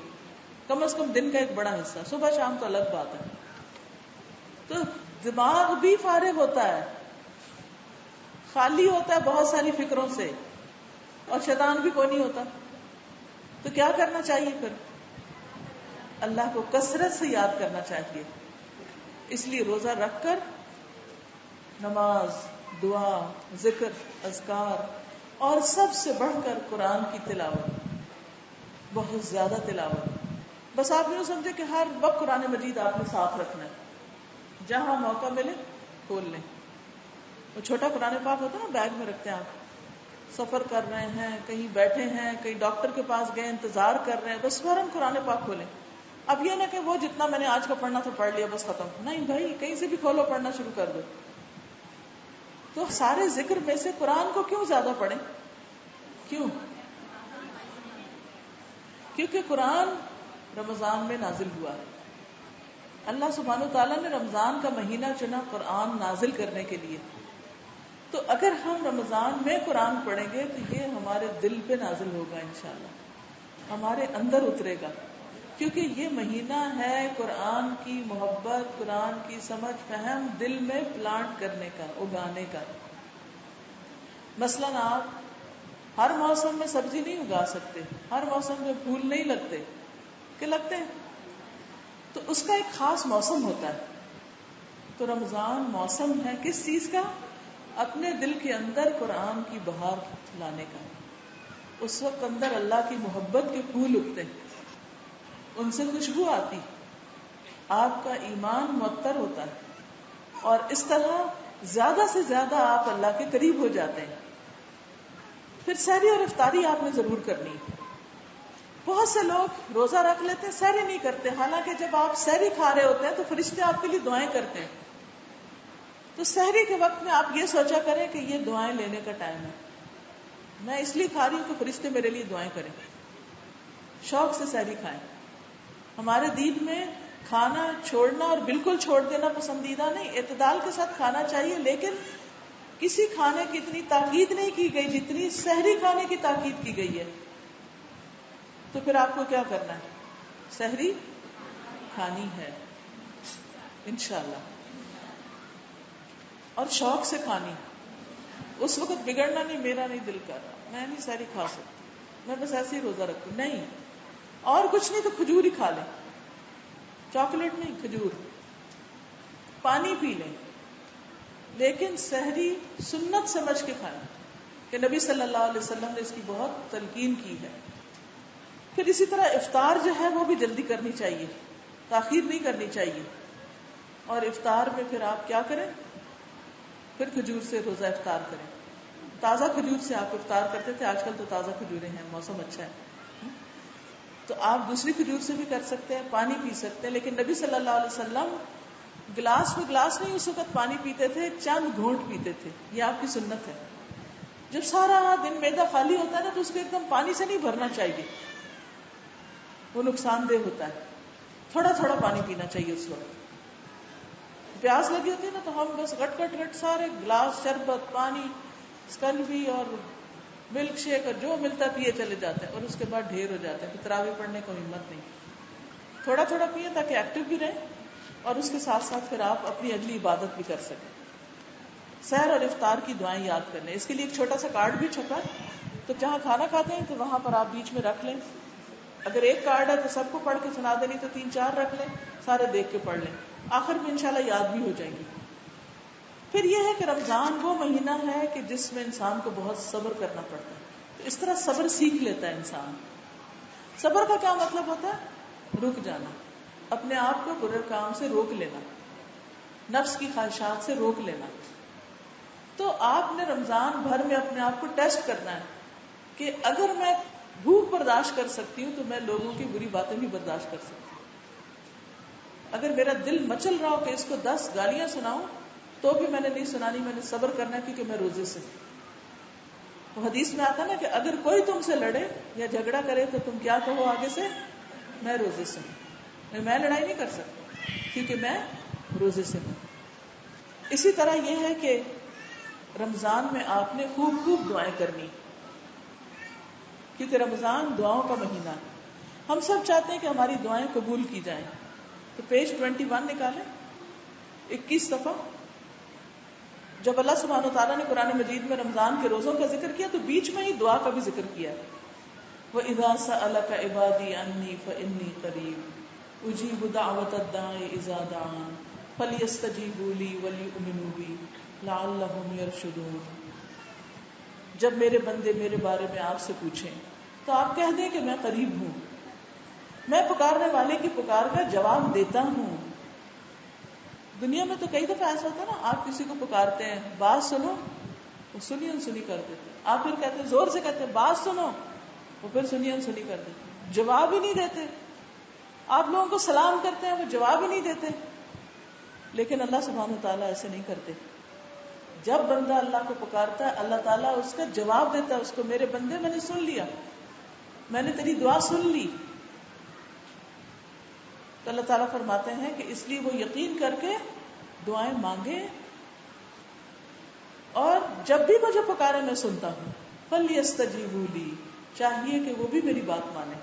کم از کم دن کا ایک بڑا حصہ. صبح شام تو الگ بات ہے. تو دماغ بھی فارغ ہوتا ہے, خالی ہوتا ہے بہت ساری فکروں سے, اور شیطان بھی کوئی نہیں ہوتا. تو کیا کرنا چاہیے پھر؟ اللہ کو کثرت سے یاد کرنا چاہیے. اس لیے روزہ رکھ کر نماز, دعا, ذکر, اذکار اور سب سے بڑھ کر قرآن کی تلاوت, بہت زیادہ تلاوت. بس آپ یوں سمجھے کہ ہر وقت قرآن مجید آپ نے ساتھ رکھنا ہے, جہاں موقع ملے کھول لیں. وہ چھوٹا قرآن پاک ہوتا ہے نا, بیگ میں رکھتے ہیں آپ, سفر کر رہے ہیں, کہیں بیٹھے ہیں, کہیں ڈاکٹر کے پاس گئے, انتظار کر رہے ہیں, بس فوراً قرآن پاک کھولیں. اب یہ نہ کہ وہ جتنا میں نے آج کا پڑھنا تھا پڑھ لیا بس ختم. نہیں بھائی, کہیں سے بھی کھولو, پڑھنا شروع کر دو. تو سارے ذکر میں سے قرآن کو کیوں زیادہ پڑھیں؟ کیوں؟ کیونکہ قرآن رمضان میں نازل ہوا ہے. اللہ سبحانہ وتعالیٰ نے رمضان کا مہینہ چنا قرآن نازل کرنے کے لیے. تو اگر ہم رمضان میں قرآن پڑھیں گے تو یہ ہمارے دل پہ نازل ہوگا انشاءاللہ, ہمارے اندر اترے گا. کیونکہ یہ مہینہ ہے قرآن کی محبت, قرآن کی سمجھ فہم دل میں پلانٹ کرنے کا, اگانے کا. مثلاً آپ ہر موسم میں سبزی نہیں اگا سکتے, ہر موسم میں پھول نہیں لگتے, کہ لگتے ہیں, تو اس کا ایک خاص موسم ہوتا ہے. تو رمضان موسم ہے کس چیز کا؟ اپنے دل کے اندر قرآن کی بہار لانے کا. اس وقت اندر اللہ کی محبت کے پھول اگتے ہیں, ان سے خوشبو آتی, آپ کا ایمان معطر ہوتا ہے, اور اس طرح زیادہ سے زیادہ آپ اللہ کے قریب ہو جاتے ہیں. پھر سحری اور افطاری آپ نے ضرور کرنی. بہت سے لوگ روزہ رکھ لیتے ہیں, سحری نہیں کرتے, حالانکہ جب آپ سحری کھا رہے ہوتے ہیں تو فرشتے آپ کے لیے دعائیں کرتے ہیں. تو سحری کے وقت میں آپ یہ سوچا کریں کہ یہ دعائیں لینے کا ٹائم ہے, میں اس لیے کھا رہی ہوں کہ فرشتے میرے لیے دعائیں کریں. شوق سے سحری کھائیں. ہمارے دین میں کھانا چھوڑنا اور بالکل چھوڑ دینا پسندیدہ نہیں, اعتدال کے ساتھ کھانا چاہیے, لیکن کسی کھانے کی اتنی تاکید نہیں کی گئی جتنی سحری کھانے کی تاکید کی گئی ہے. تو پھر آپ کو کیا کرنا ہے؟ سحری کھانی ہے انشاءاللہ، اور شوق سے کھانی. اس وقت بگڑنا نہیں، میرا نہیں دل کر رہا، میں نہیں سحری کھا سکتی، میں بس ایسے ہی روزہ رکھوں. نہیں، اور کچھ نہیں تو کھجور ہی کھا لیں، چاکلیٹ نہیں، کھجور. پانی پی لیں، لیکن سحری سنت سمجھ کے کھائیں کہ نبی صلی اللہ علیہ وسلم نے اس کی بہت تلقین کی ہے. پھر اسی طرح افطار جو ہے وہ بھی جلدی کرنی چاہیے، تاخیر نہیں کرنی چاہیے. اور افطار میں پھر آپ کیا کریں؟ پھر کھجور سے روزہ افطار کریں. تازہ کھجور سے آپ افطار کرتے تھے، آج کل تو تازہ کھجوریں ہیں، موسم اچھا ہے تو آپ دوسری کھجور سے بھی کر سکتے ہیں. پانی پی سکتے ہیں، لیکن نبی صلی اللہ علیہ وسلم گلاس میں گلاس نہیں اس وقت پانی پیتے تھے، چند گھونٹ پیتے تھے. یہ آپ کی سنت ہے. جب سارا دن معدہ خالی ہوتا ہے نا تو اس کو ایک دم پانی سے نہیں بھرنا چاہیے، وہ نقصان دہ ہوتا ہے. تھوڑا تھوڑا پانی پینا چاہیے. اس وقت پیاس لگی ہوتی ہے نا تو ہم بس گٹ سارے گلاس شربت، پانی، اسکلبی اور ملک شیک اور جو ملتا پیے چلے جاتے ہیں، اور اس کے بعد ڈھیر ہو جاتے ہیں. پھر تراویح پڑھنے کو ہمت نہیں. تھوڑا تھوڑا پیئے تاکہ ایکٹیو بھی رہیں، اور اس کے ساتھ ساتھ پھر آپ اپنی اگلی عبادت بھی کر سکیں. سحر اور افطار کی دعائیں یاد کر لیں. اس کے لیے ایک چھوٹا سا کارڈ بھی چھپا، تو جہاں کھانا کھاتے ہیں تو وہاں پر آپ بیچ میں رکھ لیں. اگر ایک کارڈ ہے تو سب کو پڑھ کے سنا دیں، نہیں تو 3-4 رکھ لیں، سارے دیکھ کے پڑھ لیں. آخر میں انشاءاللہ یاد بھی ہو جائیں گی. پھر یہ ہے کہ رمضان وہ مہینہ ہے کہ جس میں انسان کو بہت صبر کرنا پڑتا ہے. تو اس طرح صبر سیکھ لیتا ہے انسان. صبر کا کیا مطلب ہوتا ہے؟ رک جانا، اپنے آپ کو برے کام سے روک لینا، نفس کی خواہشات سے روک لینا. تو آپ نے رمضان بھر میں اپنے آپ کو ٹیسٹ کرنا ہے کہ اگر میں بھوک برداشت کر سکتی ہوں تو میں لوگوں کی بری باتیں بھی برداشت کر سکتی ہوں. اگر میرا دل مچل رہا ہو کہ اس کو 10 گالیاں سناؤں تو بھی میں نے نہیں سنانی، میں نے صبر کرنا ہے کیونکہ میں روزے سے. تو حدیث میں آتا نا کہ اگر کوئی تم سے لڑے یا جھگڑا کرے تو تم کیا کہو آگے سے؟ میں روزے سے ہوں. میں لڑائی نہیں کر سکتا کیونکہ میں روزے سے ہوں. اسی طرح یہ ہے کہ رمضان میں آپ نے خوب خوب دعائیں کرنی، کیونکہ رمضان دعاؤں کا مہینہ ہے. ہم سب چاہتے ہیں کہ ہماری دعائیں قبول کی جائیں. تو پیج 21 نکالیں، 21 صفحہ. جب اللہ سبحانہ و تعالیٰ نے قرآن مجید میں رمضان کے روزوں کا ذکر کیا تو بیچ میں ہی دعا کا بھی ذکر کیا. وَإِذَا سَأَلَكَ عِبَادِي عَنِّي فَإِنِّي قَرِيبٌ أُجِيبُ دَعْوَةَ الدَّاعِ إِذَا دَعَانِ فَلْيَسْتَجِيبُوا لِي وَلْيُؤْمِنُوا بِي لَعَلَّهُمْ يَرْشُدُونَ. جب میرے بندے میرے بارے میں آپ سے پوچھیں تو آپ کہہ دیں کہ میں قریب ہوں، میں پکارنے والے کی پکار کا جواب دیتا ہوں. دنیا میں تو کئی دفعہ ایسا ہوتا ہے نا، آپ کسی کو پکارتے ہیں، بات سنو، وہ سنی انسنی کر دیتے. آپ پھر کہتے ہیں، زور سے کہتے ہیں بات سنو، وہ پھر سنی انسنی کر دیتے، جواب ہی نہیں دیتے. آپ لوگوں کو سلام کرتے ہیں، وہ جواب ہی نہیں دیتے. لیکن اللہ سبحانہ وتعالیٰ ایسے نہیں کرتے. جب بندہ اللہ کو پکارتا ہے اللہ تعالیٰ اس کا جواب دیتا ہے اس کو، میرے بندے میں نے سن لیا، میں نے تیری دعا سن لی. تو اللہ تعالیٰ فرماتے ہیں کہ اس لیے وہ یقین کر کے دعائیں مانگے، اور جب بھی مجھے پکارے میں سنتا ہوں. فَلْيَسْتَجِيبُوا لِي، چاہیے کہ وہ بھی میری بات مانیں.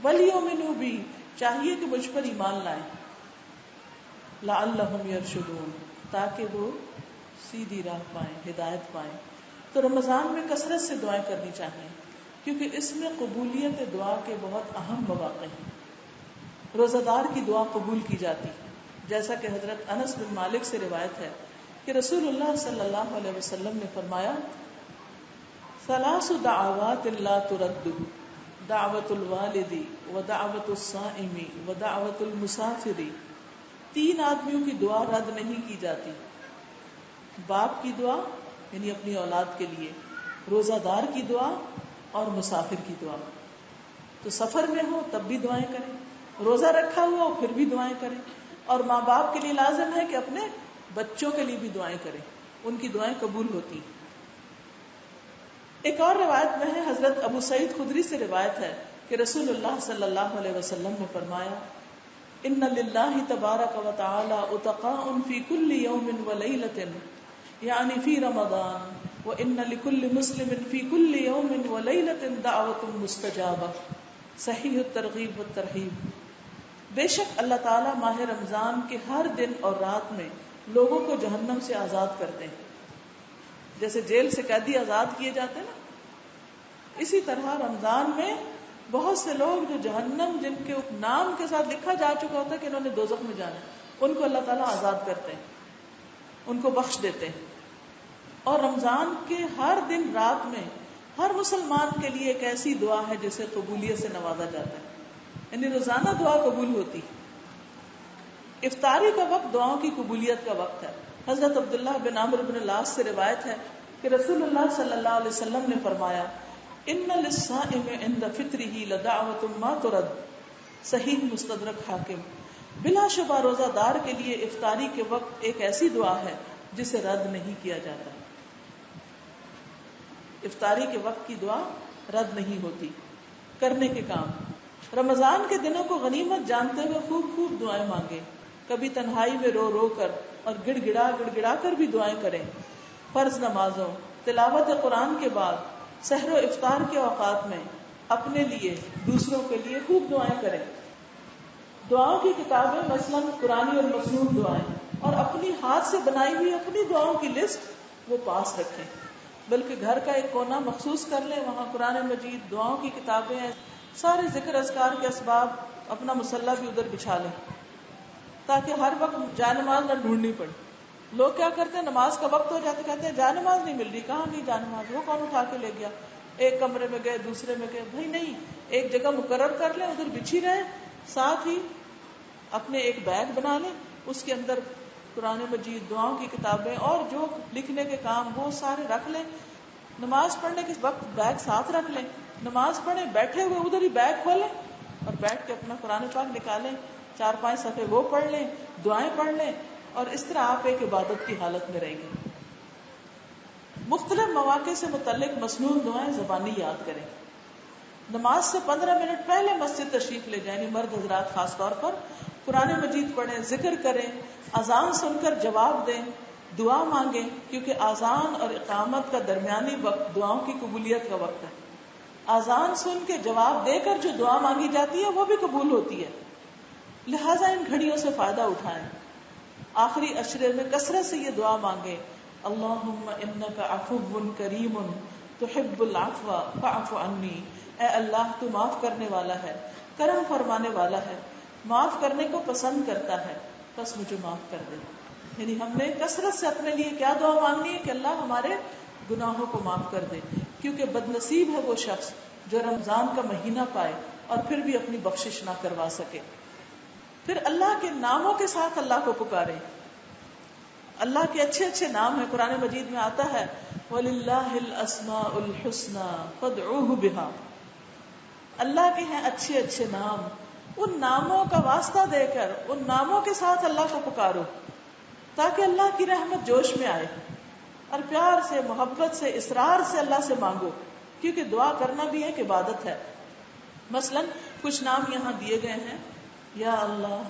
وَلْيُؤْمِنُوا بِي، چاہیے کہ مجھ پر ایمان لائیں. لَعَلَّهُمْ يَرْشُدُونَ، تاکہ وہ سیدھی راہ پائیں، ہدایت پائیں. تو رمضان میں کثرت سے دعائیں کرنی چاہیے کیونکہ اس میں قبولیت دعا کے بہت اہم مواقع ہیں. روزہ دار کی دعا قبول کی جاتی ہے، جیسا کہ حضرت انس بن مالک سے روایت ہے کہ رسول اللہ صلی اللہ علیہ وسلم نے فرمایا، ثلاث دعوات لا ترد، دعوت الوالد ودعوت الصائم ودعوت المسافر. 3 آدمیوں کی دعا رد نہیں کی جاتی، باپ کی دعا یعنی اپنی اولاد کے لیے، روزہ دار کی دعا اور مسافر کی دعا. تو سفر میں ہو تب بھی دعائیں کریں، روزہ رکھا ہوا ہو پھر بھی دعائیں کریں، اور ماں باپ کے لیے لازم ہے کہ اپنے بچوں کے لیے بھی دعائیں کریں، ان کی دعائیں قبول ہوتی. ایک اور روایت میں ہے، حضرت ابو سعید خدری سے روایت ہے کہ رسول اللہ صلی اللہ علیہ وسلم نے فرمایا، ان للہ تبارک و تعالی اتقاء فی کل یوم و لیلۃ یعنی فی رمضان وَإِنَّ لِكُلِّ مُسْلِمٍ فِي كُلِّ يَوْمٍ وَلَيْلَةٍ دَعْوَةٌ مُسْتَجَابَةٌ صحیح الترغیب والترہیب۔ بے شک اللہ تعالیٰ ماہ رمضان کے ہر دن اور رات میں لوگوں کو جہنم سے آزاد کرتے ہیں، جیسے جیل سے قیدی آزاد کیے جاتے ہیں نا، اسی طرح رمضان میں بہت سے لوگ جو جہنم جن کے نام کے ساتھ لکھا جا چکا ہوتا ہے کہ انہوں نے دوزخ میں جانا ہے، ان کو اللہ تعالیٰ آزاد کرتے ہیں، ان کو بخش دیتے ہیں۔ اور رمضان کے ہر دن رات میں ہر مسلمان کے لیے ایک ایسی دعا ہے جسے قبولیت سے نوازا جاتا ہے، یعنی روزانہ دعا قبول ہوتی۔ افطاری کا وقت دعاؤں کی قبولیت کا وقت ہے۔ حضرت عبداللہ بن عمرو بن العاص سے روایت ہے کہ رسول اللہ صلی اللہ علیہ وسلم نے فرمایا، ان للصائم عند فطره لدعوة ما ترد، صحیح مستدرک حاکم۔ بلا شبہ روزہ دار کے لیے افطاری کے وقت ایک ایسی دعا ہے جسے رد نہیں کیا جاتا۔ افطاری کے وقت کی دعا رد نہیں ہوتی۔ کرنے کے کام، رمضان کے دنوں کو غنیمت جانتے ہوئے خوب خوب دعائیں مانگیں، کبھی تنہائی میں رو رو کر اور گڑ گڑا کر بھی دعائیں کریں۔ فرض نمازوں، تلاوت قرآن کے بعد، سحر و افطار کے اوقات میں اپنے لیے دوسروں کے لیے خوب دعائیں کریں۔ دعاؤں کی کتابیں مثلاً قرآنی اور مسنون دعائیں، اور اپنی ہاتھ سے بنائی ہوئی اپنی دعاؤں کی لسٹ وہ پاس رکھیں، بلکہ گھر کا ایک کونا مخصوص کر لیں، وہاں قرآن مجید، دعاؤں کی کتابیں، سارے ذکر اذکار کے اسباب، اپنا مصلی بھی ادھر بچھا لیں تاکہ ہر وقت جائے نماز نہ ڈھونڈنی پڑے۔ لوگ کیا کرتے ہیں، نماز کا وقت ہو جاتا کہتے ہیں جائے نماز نہیں مل رہی، کہاں نہیں جائے نماز، وہ کون اٹھا کے لے گیا، ایک کمرے میں گئے دوسرے میں گئے۔ بھائی نہیں، ایک جگہ مقرر کر لیں، ادھر بچھی رہے، ساتھ ہی اپنے ایک بیگ بنا لیں، اس کے اندر قرآن مجید، دعاؤں کی کتابیں اور جو لکھنے کے کام وہ سارے رکھ لیں۔ نماز پڑھنے کے وقت بیگ ساتھ رکھ لیں، نماز پڑھیں بیٹھے ہوئے ادھر ہی بیگ کھولیں اور بیٹھ کے اپنا قرآن پاک نکالیں، 4-5 صفحے وہ پڑھ لیں، دعائیں پڑھ لیں، اور اس طرح آپ ایک عبادت کی حالت میں رہیں گے۔ مختلف مواقع سے متعلق مسنون دعائیں زبانی یاد کریں۔ نماز سے 15 منٹ پہلے مسجد تشریف لے جائیں، یعنی مرد حضرات خاص طور پر، قرآن مجید پڑھیں، ذکر کریں، اذان سن کر جواب دیں، دعا مانگیں، کیونکہ اذان اور اقامت کا درمیانی وقت دعاؤں کی قبولیت کا وقت ہے۔ اذان سن کے جواب دے کر جو دعا مانگی جاتی ہے وہ بھی قبول ہوتی ہے، لہٰذا ان گھڑیوں سے فائدہ اٹھائیں۔ آخری عشرے میں کثرت سے یہ دعا مانگیں، اللہم انک عفو کریم تحب العفو فاعف عنی، اے اللہ تو معاف کرنے والا ہے، کرم فرمانے والا ہے، معاف کرنے کو پسند کرتا ہے، بس مجھے معاف کر دے۔ یعنی ہم نے کثرت سے اپنے لیے کیا دعا مانگنی ہے کہ اللہ ہمارے گناہوں کو معاف کر دے، کیونکہ بد نصیب ہے وہ شخص جو رمضان کا مہینہ پائے اور پھر بھی اپنی بخشش نہ کروا سکے۔ پھر اللہ کے ناموں کے ساتھ اللہ کو پکارے۔ اللہ کے اچھے اچھے نام ہیں، قرآن مجید میں آتا ہے وَلِلَّهِ الْأَسْمَاءُ الْحُسْنَى فَادْعُوهُ بِهَا، اللہ کے ہیں اچھے اچھے نام، ان ناموں کا واسطہ دے کر ان ناموں کے ساتھ اللہ کو پکارو تاکہ اللہ کی رحمت جوش میں آئے، اور پیار سے، محبت سے، اصرار سے اللہ سے مانگو، کیونکہ دعا کرنا بھی ایک عبادت ہے۔ مثلا کچھ نام یہاں دیے گئے ہیں، یا اللہ،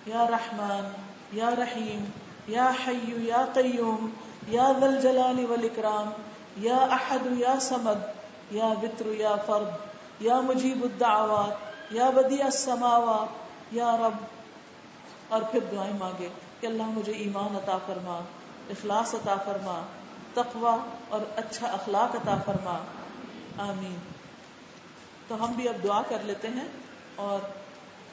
یا رحمان، یا رحیم، یا حی یا قیوم، یا ذا الجلال والاکرام، یا احد یا صمد، یا وتر یا فرد، یا مجیب الدعوات، یا بدیع السماوات، یا رب، اور پھر دعائیں مانگے کہ اللہ مجھے ایمان عطا فرما، اخلاص عطا فرما، تقوی اور اچھا اخلاق عطا فرما، آمین۔ تو ہم بھی اب دعا کر لیتے ہیں، اور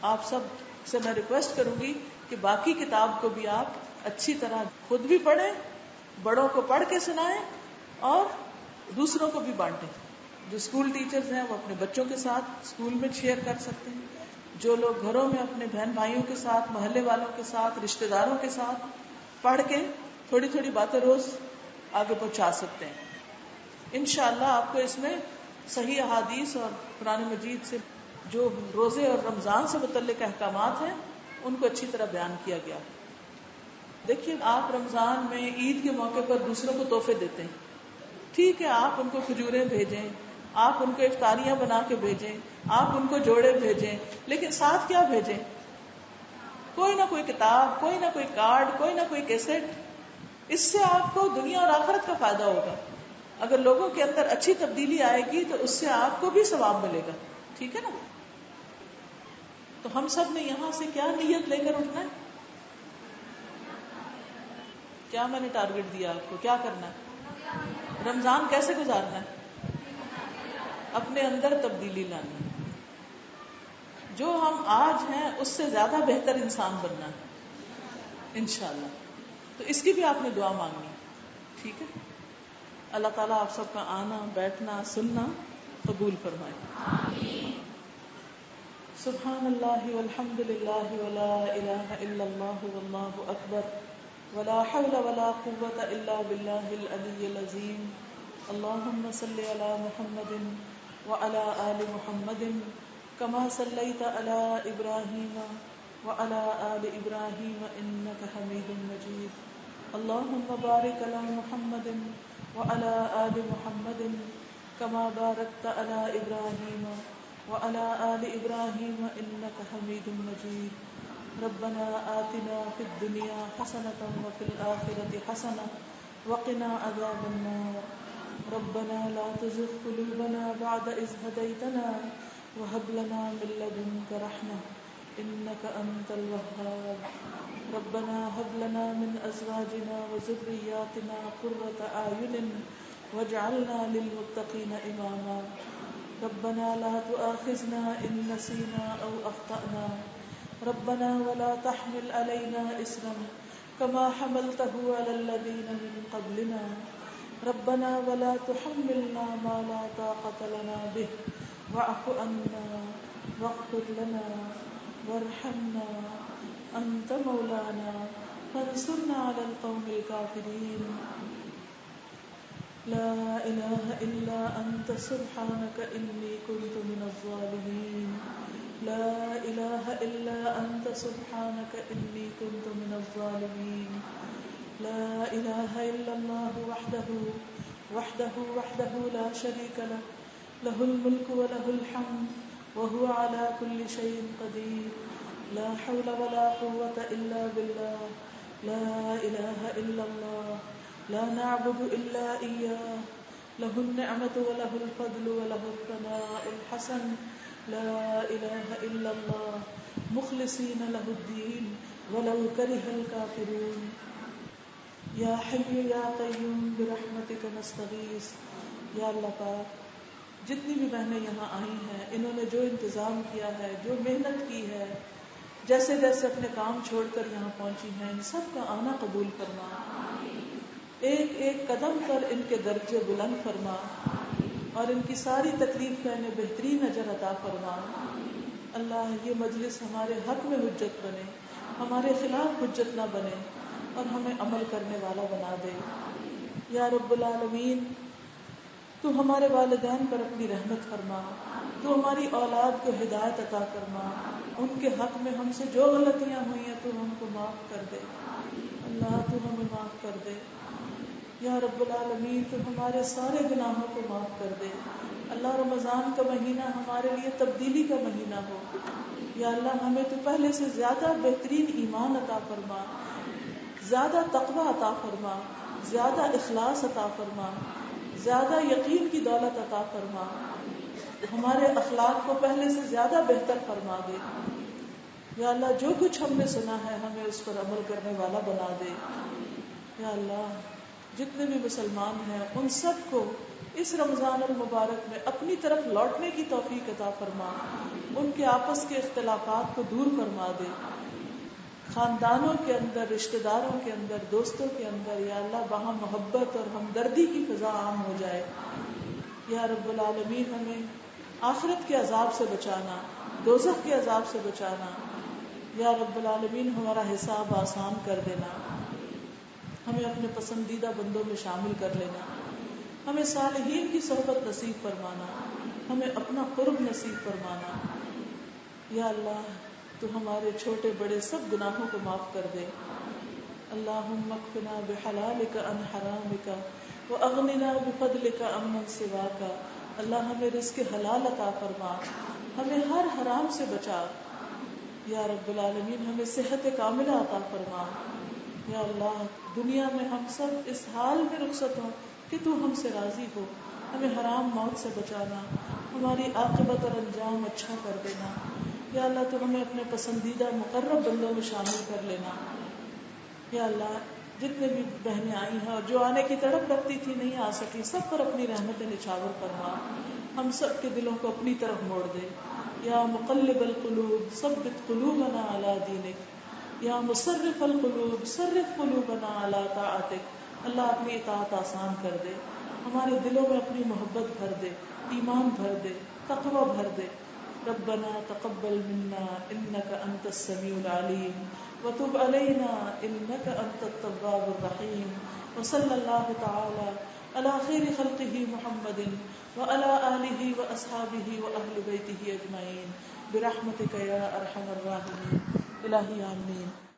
آپ سب سے میں ریکویسٹ کروں گی کہ باقی کتاب کو بھی آپ اچھی طرح خود بھی پڑھیں، بڑوں کو پڑھ کے سنائیں اور دوسروں کو بھی بانٹیں۔ جو اسکول ٹیچرز ہیں وہ اپنے بچوں کے ساتھ اسکول میں شیئر کر سکتے ہیں، جو لوگ گھروں میں اپنے بہن بھائیوں کے ساتھ، محلے والوں کے ساتھ، رشتہ داروں کے ساتھ پڑھ کے تھوڑی تھوڑی باتیں روز آگے پہنچا سکتے ہیں۔ انشاءاللہ آپ کو اس میں صحیح احادیث اور قرآن مجید سے جو روزے اور رمضان سے متعلق احکامات ہیں ان کو اچھی طرح بیان کیا گیا۔ دیکھیے، آپ رمضان میں عید کے موقع پر دوسروں کو تحفے دیتے ہیں، ٹھیک ہے، آپ ان کو کھجوریں بھیجیں، آپ ان کو افطاریاں بنا کے بھیجیں، آپ ان کو جوڑے بھیجیں، لیکن ساتھ کیا بھیجیں؟ کوئی نہ کوئی کتاب، کوئی نہ کوئی کارڈ، کوئی نہ کوئی کیسٹ، اس سے آپ کو دنیا اور آخرت کا فائدہ ہوگا. اگر لوگوں کے اندر اچھی تبدیلی آئے گی تو اس سے آپ کو بھی ثواب ملے گا. ٹھیک ہے نا؟ تو ہم سب نے یہاں سے کیا نیت لے کر اٹھنا ہے؟ کیا میں نے ٹارگٹ دیا آپ کو؟ کیا کرنا ہے؟ رمضان کیسے گزارنا ہے؟ اپنے اندر تبدیلی لانی ہے. جو ہم آج ہیں اس سے زیادہ بہتر انسان بننا ہے انشاءاللہ. تو اس کی بھی آپ نے دعا مانگنی. ٹھیک ہے؟ اللہ تعالیٰ آپ سب کا آنا بیٹھنا سننا قبول فرمائے. سبحان اللہ والحمد للہ ولا الہ الا اللہ واللہ اکبر ولا حول ولا قوة الا باللہ العلی العظیم. اللہم صل علی محمد وعلى آل محمد كما صليت على إبراهيم وعلى آل إبراهيم إنك حميد مجيد. اللهم بارك على محمد وعلى آل محمد كما باركت على إبراهيم وعلى آل إبراهيم إنك حميد مجيد. ربنا آتنا في الدنيا حسنة وفي الآخرة حسنة وقنا عذاب النار. ربنا لا تزغ قلوبنا بعد إذ هديتنا وهب لنا من لدنك رحمة إنك أنت الوهاب. ربنا هب لنا من أزواجنا وذرياتنا قرة أعين واجعلنا للمتقين إماما. ربنا لا تؤاخذنا إن نسينا أو أخطأنا. ربنا ولا تحمل علينا إصرا كما حملته على الذين من قبلنا. ربنا ولا تحملنا ما لا طاقة لنا به واعف عنا واغفر لنا وارحمنا أنت مولانا فانصرنا على القوم الكافرين. لا إله إلا أنت سبحانك إني كنت من الظالمين. لا إله إلا أنت سبحانك إني كنت من الظالمين. لا إله إلا الله وحده لا شريك له له الملك وله الحمد وهو على كل شيء قدير. لا حول ولا قوة إلا بالله. لا إله إلا الله. لا نعبد إلا إياه. له النعمة وله الفضل وله الثناء الحسن. لا إله إلا الله مخلصين له الدين ولو كره الكافرون. یا حی یا قیوم برحمتک نستغیث. یا اللہ پاک، جتنی بھی بہنیں یہاں آئی ہیں، انہوں نے جو انتظام کیا ہے، جو محنت کی ہے، جیسے جیسے اپنے کام چھوڑ کر یہاں پہنچی ہیں، ان سب کا آنا قبول فرما. ایک ایک قدم پر ان کے درجے بلند فرما اور ان کی ساری تکلیف کا انہیں بہترین اجر عطا فرما. اللہ، یہ مجلس ہمارے حق میں حجت بنے، ہمارے خلاف حجت نہ بنے اور ہمیں عمل کرنے والا بنا دے. یا رب العالمین، تو ہمارے والدین پر اپنی رحمت فرما، تو ہماری اولاد کو ہدایت عطا فرما. ان کے حق میں ہم سے جو غلطیاں ہوئی ہیں تو ہم کو معاف کر دے. اللہ، تو ہمیں معاف کر دے. یا رب العالمین، تو ہمارے سارے گناہوں کو معاف کر دے. اللہ، رمضان کا مہینہ ہمارے لیے تبدیلی کا مہینہ ہو. یا اللہ، ہمیں تو پہلے سے زیادہ بہترین ایمان عطا فرما، زیادہ تقوی عطا فرما، زیادہ اخلاص عطا فرما، زیادہ یقین کی دولت عطا فرما. ہمارے اخلاق کو پہلے سے زیادہ بہتر فرما دے. یا اللہ، جو کچھ ہم نے سنا ہے ہمیں اس پر عمل کرنے والا بنا دے. یا اللہ، جتنے بھی مسلمان ہیں ان سب کو اس رمضان المبارک میں اپنی طرف لوٹنے کی توفیق عطا فرما. ان کے آپس کے اختلافات کو دور فرما دے. خاندانوں کے اندر، رشتہ داروں کے اندر، دوستوں کے اندر یا اللہ باہم محبت اور ہمدردی کی فضا عام ہو جائے. یا رب العالمین، ہمیں آخرت کے عذاب سے بچانا، دوزخ کے عذاب سے بچانا. یا رب العالمین، ہمارا حساب آسان کر دینا، ہمیں اپنے پسندیدہ بندوں میں شامل کر لینا، ہمیں صالحین کی صحبت نصیب فرمانا، ہمیں اپنا قرب نصیب فرمانا. یا اللہ، تو ہمارے چھوٹے بڑے سب گناہوں کو معاف کر دے. اللہم اکفنا بحلالک عن حرامک واغننا بفضلک عمن سواک. اللہ، ہمیں رزق حلال عطا فرما، ہمیں ہر حرام سے بچا. یا رب العالمین، ہمیں صحت کاملہ عطا فرما. یا اللہ، دنیا میں ہم سب اس حال میں رخصت ہوں کہ تو ہم سے راضی ہو. ہمیں حرام موت سے بچانا, ہماری عاقبت اور انجام اچھا کر دینا. یا اللہ تو ہمیں اپنے پسندیدہ مقرب بندوں میں شامل کر لینا. یا اللہ جتنے بھی بہنیں آئی ہیں اور جو آنے کی تڑپ رکھتی تھی نہیں آ سکی, سب پر اپنی رحمت نچھاور فرما. ہم سب کے دلوں کو اپنی طرف موڑ دے. یا مقلب القلوب ثبت قلوبنا علی دینک. یا مصرف القلوب صرف قلوبنا علی طاعتک. اللہ اپنی اطاعت آسان کر دے, ہمارے دلوں میں اپنی محبت بھر دے, ایمان بھر دے, تقوی بھر دے. ربنا تقبل منا انك انت السميع العليم وتب علينا انك انت التواب الرحيم. وصلى الله تعالى على خير خلقه محمد وعلى آله وأصحابه وأهل بيته أجمعين برحمتك يا أرحم الراحمين. الہی آمین.